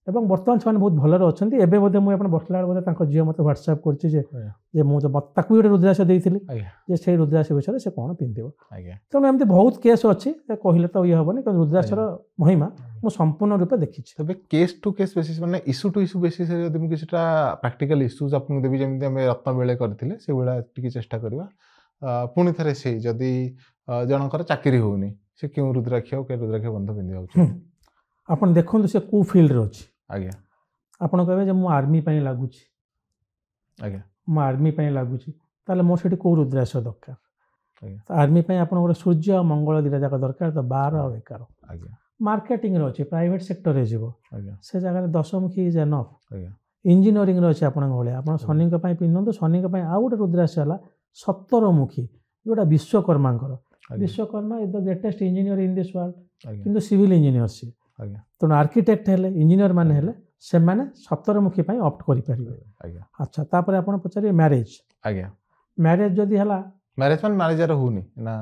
एवं बर्तमान से बहुत भलरे अच्छा एवं बोधे मुझे बसला बोधे झील मत ह्वाट्सअप कर मुझे गोटे रुद्राक्ष देती से रुद्राक्ष विषय से कौन पिंधो तेणु एमती बहुत केस अच्छी कहले तो ये हेनी रुद्राक्षर महिमा मुझे संपूर्ण रूप देखी तबे केस टू केस बेसिस माने इश्यू टू इश्यू बेसिस रे जदि किछटा प्रैक्टिकल इश्यूज आपन देबी जेमि हम रत्न बेले करथिले से बेला टिके चेष्टा करबा पुणी थरे से जदि जनकर चाकरी होउनी से क्यों रुद्राक्ष के रुद्राक्ष बंध पिंधिबा उचित आपन देखंतु से को फील्ड रे अछि आज्ञा आपन कहबे जे मु आर्मी पई लागु छी आज्ञा मु आर्मी पई लागु छी ताले मोर सेठी को रुद्राक्ष दरकार आज्ञा आर्मी पई आपन गोटे सूर्य और मंगल दिरा जाक दरकार तो 12 और 11 आज्ञा मार्केटिंग रे अछि प्राइवेट सेक्टर रे जीवो आज्ञा से जगह 10 मुखी इज एनफ आज्ञा इंजीनियरिंग रे अछि आपन भले आपन शनि के पई पिनंतु शनि के पई आ गोटे रुद्राक्ष हला 17 मुखी जोटा विश्वकर्मांकर Vishwakarma is the greatest engineer in this world किंतु सिविल इंजीनियर सी तेणु आर्किटेक्ट हेले इंजीनियर माने हेले से माने 17 मुखी पई ऑप्ट करि परिबे अच्छा तापर आपण पचारे मैरिज आज्ञा मैरिज जदी हला मैरिज मान मैरिज रे होनी ना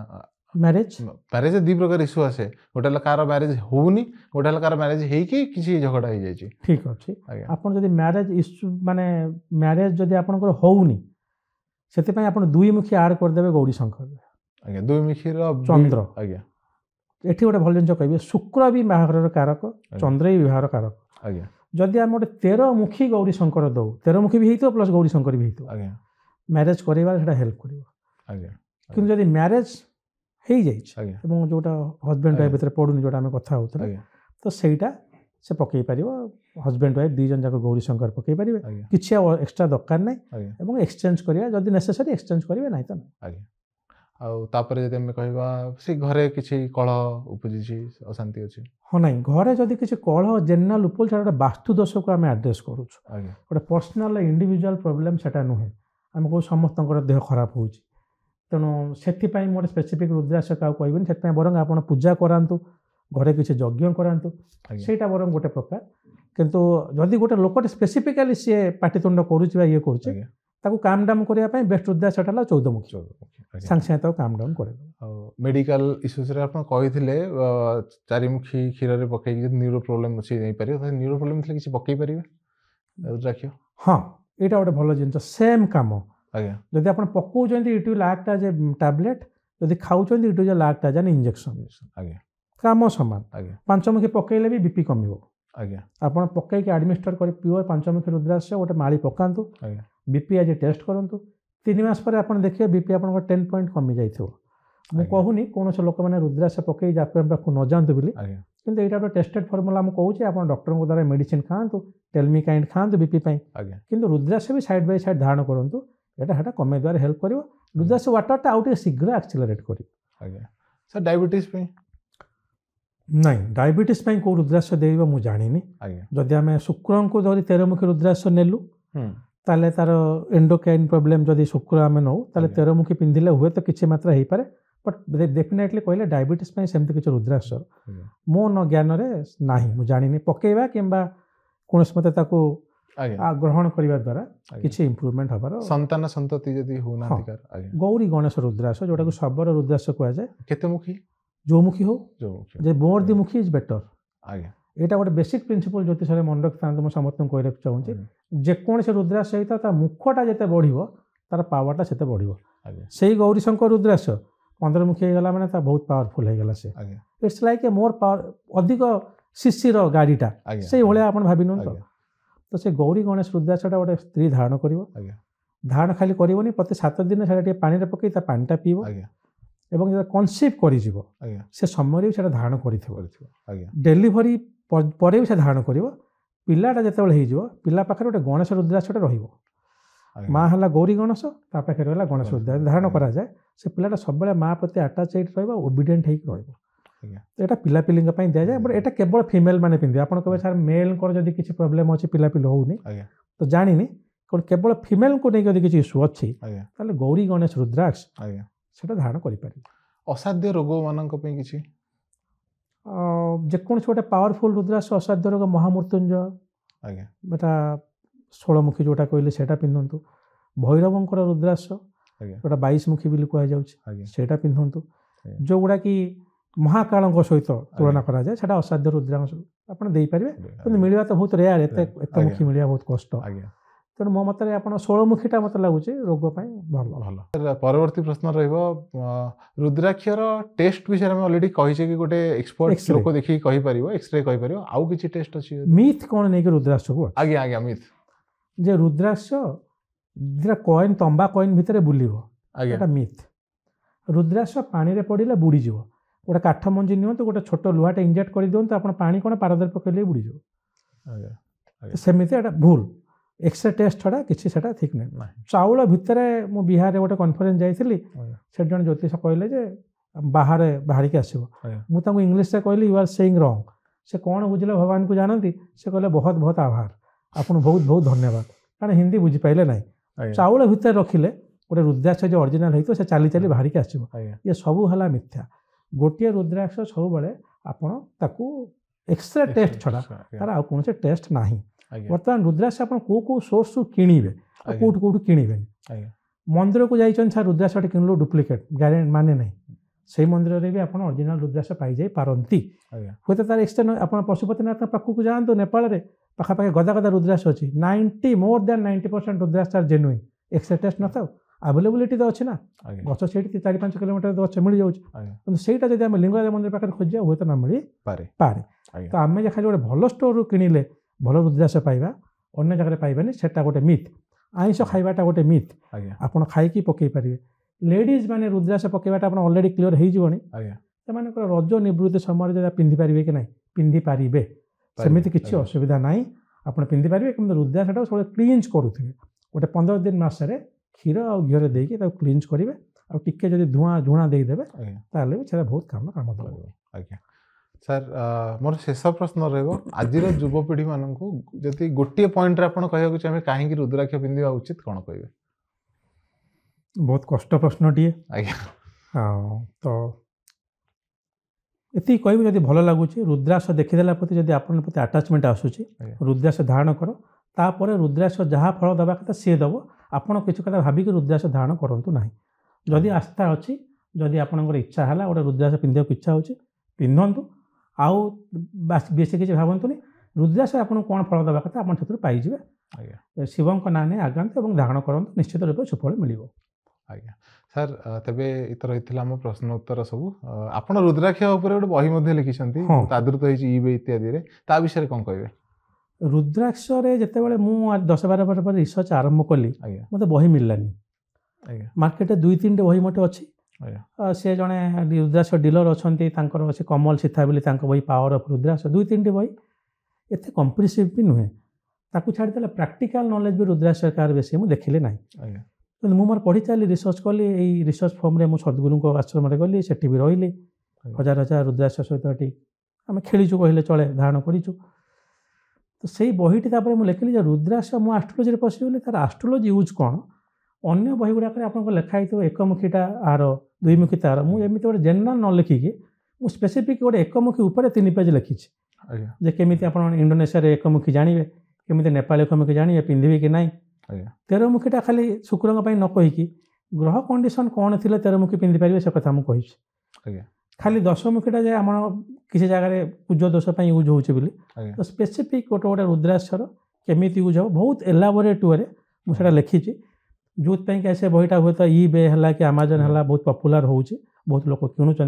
मैरिज दी प्रकार इश्यू आसे गोटे लकार मैरिज होनी गोटे लकार मैरिज हेई कि किसी झगड़ा हो जाई ठीक अछि आपण जदी मैरिज इश्यू माने मैरिज जदी आपण को होउनी सेते पई आपण दुई मुखी ऐड कर देबे गौरी शंकर आज्ञा दुई मुखी रो चंद्र आज्ञा एठी गोटे भल जिन कहबे शुक्र भी बाहागर कारक चंद्र भी विवाहर कारक आज्ञा जदि आम गोटे 13 मुखी गौरी शंकर दौ 13 मुखी भी हेतो प्लस गौरी शंकर भी हेतो आज्ञा मैरिज करैबार सेटा हेल्प करिवो आज्ञा किंतु जदि मैरिज हेई जाई आज्ञा एवं जोटा हस्बैंड वाइफ भीतर पडुनी जोटा हम कथा होतले आज्ञा तो सेटा से पकई परिवो हस्बैंड वाइफ दी जन जाक गौरी शंकर पकई परिबे आज्ञा किछि एक्स्ट्रा दरकार नै आज्ञा एवं एक्सचेंज करिया जदि नेसेसरी एक्सचेंज करिवे नै त आज्ञा आउ तापर जदि हम कहबा से घरे किछि कलह उपजिछि अशांति अछि हाँ नहीं घरे जदि किसी कलह जेनराल उपल से वास्तु दोष को आम आड्रेस करूँ गोटे पर्सनाल इंडिविजुअल प्रोब्लेम सेटा नुहे आम कौ समस्त देह खराब हो तेणु से मोटे स्पेसिफिक रुद्राक्ष क्या कहबी से बरং आप पूजा करातु घरे किसी यज्ञ करातु सेटा बरং गोटे प्रकार किंतु जदि गोटे लोकटे स्पेसिफिकाली सी पाटितुंड करुच्ची ये करुच्चे काम डाउन करने बेस्ट रुद्राक्ष 14 मुखी सांगे सांगे काम डाउन कर मेडिकल इश्यूज रे आपण कहिथिले चारिमुखी क्षीर रे पकई न्यूरो प्रॉब्लम अछि नै पारि न्यूरो प्रॉब्लम थले किछि पकई परिबे रुद्राक्ष हाँ एटा गोटे भल जिनस सेम काम आज्ञा जदि आपण पकाउछन्ती it will act as a tablet जदि खाउछन्ती it will act as an injection आज्ञा काम समान आज्ञा पंचमुखी पकईले भी बीपी कमिवो आज्ञा आपण पकईके एडमिनिस्टर कर प्योर पंचमुखी रुद्राक्ष गोटे माळी पकांतु आज्ञा बीपी आज टेस्ट करंतु 3 मास पर आपण देखिए बीपी आपण 10 पॉइंट कमी जाइथो मु कहूनी कौन से लोक मैंने रुद्राक्ष पकई जापर पाखु न जानतु बोली किंतु एटा गोटे टेस्टेड फॉर्मूला मु कहूची आपण डॉक्टर को द्वारा मेडिसिन खांतु टेलमी काइंड खांतु बीपी पई किंतु रुद्राक्ष भी साइड बाय साइड धारण करंतु एटा हटा कमे द्वारा हेल्प करिवो रुद्राक्ष वाटरटा आउट शीघ्र एक्सेलरेट करिवो आज्ञा सर डायबिटीज पे नहीं डायबिटीज पे को रुद्राक्ष देबो मु जानिनी आज्ञा जदि आमे शुक्रन को धरि 13 मुखी रुद्राक्ष नेलु ताले तार एंडोक्राइन प्रॉब्लम जदि शुक्र आमे नौ ताले 13 मुखी पिंधिले हुए तो किछि मात्रा हेई पारे बट डेफिनेटली कहले डायबिटीज पे सेमति किछि रुद्राक्ष मो न ज्ञान रे नाही मु जानिनी पकेइबा किंबा कोनस मते ताको ग्रहण करिवा द्वारा किछि इंप्रूवमेंट हबार संतान संतति जदि हो ना अधिकार आज्ञा गौरी गणेश रुद्राक्ष जोटा को सबर रुद्राक्ष कहआ जाय केते मुखी जो मुखी हो जे मोर दी मुखी इज बेटर आज्ञा एटा गोटे बेसिक प्रिंसिपल ज्योतिष रे मन रखता मु समस्त को रख चाहूँ जेकोन से रुद्राक्ष सहित ता मुखटा जेते बढ़िवो तार पावरटा सेते बढ़िवो सेही गौरी शंकर रुद्राक्ष 15 मुखी हो गला माने ता बहुत पावरफुल हो गला से it's like a more power अधिक सीसी रो गाड़ीटा सेही भले आपण भाबिनु तो से गौरी गणेश रुद्राक्षटा गोटे स्त्री धारण करिवो धारण खाली करिवोनी प्रति 7 दिन सेटा टे पानी रे पकई ता पानीटा पीवो एवं जब कनसीव करिजिवो से समय रे सेटा धारण करिथिवो डेलीवरी परे भी से धारण करिवो पिलाटा जेतेबेले हेइजिवो पिला पाखरे गोटे गणेश रुद्राक्षटा रहिवो माँ हला गौरी गणेश ता पाखरे हला गणेश रुद्राक्ष धारण करा जाए से पिलाटा सब बेले माँ प्रति अटैच हेइक रहइबो ओबीडिएंट हेइक रहइबो एटा पिला पिलिंग पई दिया जाए बट एटा केवल फीमेल माने पिंधे आपण कहबे सर मेल कर जदी किछि प्रॉब्लम अछि पिला पिल होउनी तो जानिनी केवल फिमेल को नहीं किसी इश्यू अच्छी आज्ञा ताले गौरी गणेश रुद्राक्ष आज्ञा सेटा धारण करिपारि असाध्य रोग मानक पे किछि जेकोसी गोटे पावरफुल रुद्राक्ष असाध्य रोग महामृत्युंजय आज्ञा बेटा 16 जोटा कहले सेटा पिंधंतु भैरवंकर रुद्राक्ष आज्ञा जोटा 22 मुखी बिल कह जाउछि आज्ञा सेटा पिंधंतु जो गुड़ा कि महाकाल सहित तुलना करा जाए सेटा असाध्य रुद्राक्ष आपण देई परिबे किंतु मिलवा तो बहुत रेयर एते मुखी मिलवा बहुत कष्ट आज्ञा तेणु मो मत आप 16 मुखीटा मत लगुच रोग भल भल परवर्ती प्रश्न रहिबो रुद्राक्षर टेस्ट विषय में ऑलरेडी कहिचे कि गोटे एक्सपर्ट X-ray. लोक देखि कहि परिबो एक्सरे कहि परिबो आउ किछि टेस्ट अछि मिथ कौन नहीं कि रुद्राक्ष को आज्ञा आज्ञा मिथ जे रुद्राक्ष जेटा कॉइन तंबा कॉइन भितर बुलिबो आज्ञा एटा मिथ रुद्राक्ष पानी रे पड़िले बुड़ी जीवो गोटे काठ मंजी नियंतु गोटे छोट लुहाटे इंजेक्ट कर दियंतु आपण पानी कोन पारदर पकेले बुड़ी जीवो आज्ञा सेमिति एटा भूल एक्सरे टेस्ट छड़ा किसी सेटा ठीक नहीं चाउल भितर मु बिहार रे गोटे कॉन्फ्रेंस जाइथिली से जन ज्योतिष कहले जे बाहर बाहर के आसीबो मु तांको इंग्लिश से कहली यू आर सेइंग रॉन्ग से कौन बुझले भगवान को जानती से कहले बहुत बहुत आभार आपन बहुत बहुत धन्यवाद कारण हिंदी बुझी पाइले नहीं चाउल भितर रखिले गोटे रुद्राक्ष जो ओरिजिनल हेतो से चाली चाली बाहर के आसीबो ये सब हला मिथ्या गोटे रुद्राक्ष सब बेले आपन ताकू एक्सरे टेस्ट छड़ा तार आ कोन से टेस्ट नाही बर्तमान रुद्राक्ष आप कौ सोर्स किणवे कौट कौट किणवे मंदिर को जाइछन छा रुद्राक्ष किणलो डुप्लिकेट गारंटी माने नहीं से मंदिर रे भी आप ओरिजिनल रुद्राक्ष पाई जाई पारंती होय तो तार एक्सटेन आप पशुपतिनाथ पाखु को जातु नेपाल रे पाखा पाखे गदा गदा रुद्राक्ष अछि 90 more than 90% rudraksha are genuine X-ray test न थाउ अवेलेबिलिटी तो अच्छे ना गछ से 4-5 किलोमीटर गछ मिल जाउछ किंतु सेटा जदि हम लिंगराज मंदिर पाखे खोजिया होय तो ना मिली पारे तो आमे जे खाली गोटे भल स्टोर किणिले भल रुद्राक्ष पाइबा अन्य जगह पाइबानी सेटा गोटे मिथ आइंष खाइबाटा गोटे मिथ आपन खाइकी पकई पारिबे लेडीज माने रुद्राक्ष पकईबाटा आपन ऑलरेडी क्लियर हेइ जीवनी सेमान रज निवृत्ति समय जदा पिंधि पारिबे कि नहीं पिंधि पारिबे सेमिति किछि असुविधा नाही आपन पिंधि पारिबे किंतु रुद्राक्षटा सब क्लीन्स करूथिबे गोटे 15 दिन मासरे क्षीर आ घिओ रे देकी ताको क्लीन्स करिवे आ टिके जदि धुआं झुणा देई देबे ताले सेटा बहुत काम दबो आज्ञा सर मोर शेष प्रश्न रहिबो आजिर युवपीढ़ी मानकु जति गोटे पॉइंट रे आपण कहया कि हमें काहे कि रुद्राक्ष पिंधिबा उचित कोन कहबे बहुत कष्ट प्रश्न टिए आज्ञा हाँ तो एति कहबी जदि भल लागुची रुद्राक्ष देखिदेला प्रति जदि आपन प्रति अटैचमेंट आसुची रुद्राक्ष धारण करो तापर रुद्राक्ष जहाँ फल दबा कथा सी दब आपन किछु कथा भाबिक रुद्राक्ष धारण करंतु नाही जदि आस्था अछि जदि आपनकर इच्छा हला गोटे रुद्राक्ष पिंधिବାକୁ इच्छा होची पिंधंतु आउ बेसी किसी भावतुनि रुद्राक्ष आपन कौन फल दबा कथा आपन क्षेत्र पाइबे शिवं ना नहीं आगांत और धारण करंतु निश्चित रूप सुफल मिलिबो आज्ञा सर तेबे इतर रहिथिला हम प्रश्न उत्तर सब आपन रुद्राक्ष ऊपर गोटे बही मध्ये लिखिसंती आदृत होइछि ईबे इत्यादि रे ता विषय कोन कहबे रुद्राक्ष रे जेतेबेले मु 10-12 वर्ष पर रिसर्च आरंभ कली मते बही मिललानी मार्केट 2-3 बही मटे अछि से जड़े रुद्राक्ष डीलर अच्छा से कमल सीता बोली बही पावर ऑफ रुद्राक्ष 2-3 बही एत कम्प्रिहेन्सिव भी नुहे ताकू छाड़देले प्रैक्टिकल नॉलेज भी रुद्राक्ष कार बेसी मुझे देखिले ना तो मोर पढ़ी चली रिसर्च कली यही रिसर्च फॉर्म रे मु सद्गुरु आश्रम गली से भी रही हजार हजार रुद्राक्ष सहित ये आम खेलीचु कहले चले धारण करूँ तो से बहीटी मुझे लिखिली रुद्राक्ष मु आस्ट्रोलोजी पशिगली तार आस्ट्रोलोजी यूज कौन अन्य बही गुड़ाक आपको लिखाई थो एकमुखीटा आर दुईमुखी तार मुझे गोटे जेनराल न लिखिकी मुझे स्पेसिफिक गोटे एकमुखी उपर 3 पेज लिखी जे केमी आप इंडोनेशिया एकमुखी जानवे केमी नेपाल एकमुखी जानवे पिंधि कि ना 13 मुखीटा खाली शुक्र न कहीकि ग्रह कंडीशन कौन थी 13 मुखी पिंधि पारे से कथा मुझे खाली 10 मुखीटा जे आम किसी जगह पूज दोष यूज हो तो स्पेसिफिक गोटे गोटे रुद्राक्षर केमी यूज हो बहुत एलाबोरेट वे मुझे लिखी जो से बहीटा हुए तो ईबे है कि अमेजन है बहुत पपुलर हो बहुत लोग किणुच्च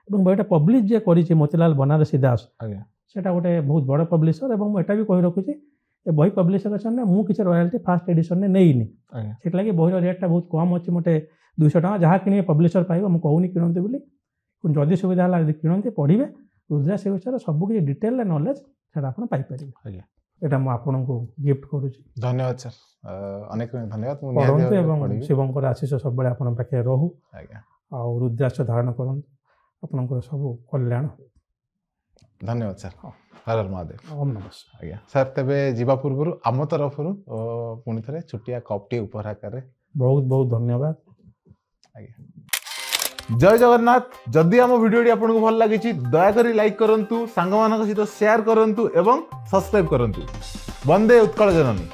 बहीटा पब्लिश जे करी मोतीलाल बनारसी दास सेटा गोटे बहुत बड़ पब्लिशर और मुझे भी कही रखुच्छी बही पब्लिशर अच्छा मुझे किसी रॉयल्टी फास्ट एडिशन में नहीं से लगे बही रेटा बहुत कम अच्छी मोटे 200 टका जहाँ कि पब्लिशर पाइबा मुझे कहूनी किणते बोली जदि सुविधा है किणते पढ़े रुद्राक्ष विषय सब किसी डिटेल नॉलेज से आप पाइपर यहाँ मुझे गिफ्ट करुच्ची धन्यवाद सर अनेक धन्यवाद पढ़ते शिवंकर आशीष सब पाखे रहू आ रुद्राक्ष धारण करूँ आपंकर सब कल्याण। धन्यवाद सर हर हर महादेव ओम नमः शिवाय। आज्ञा सर तेबे जीवा पूर्व आम तरफ पुणी थे छुटिया कपटी उपहार आकार बहुत बहुत धन्यवाद। जय जगन्नाथ जदि आम भिडियोटी आपको भल लगी दयाकोरी लाइक करूँ सांग सहित शेयर करूँ एवं सब्सक्राइब करूँ। वंदे उत्कल जननी।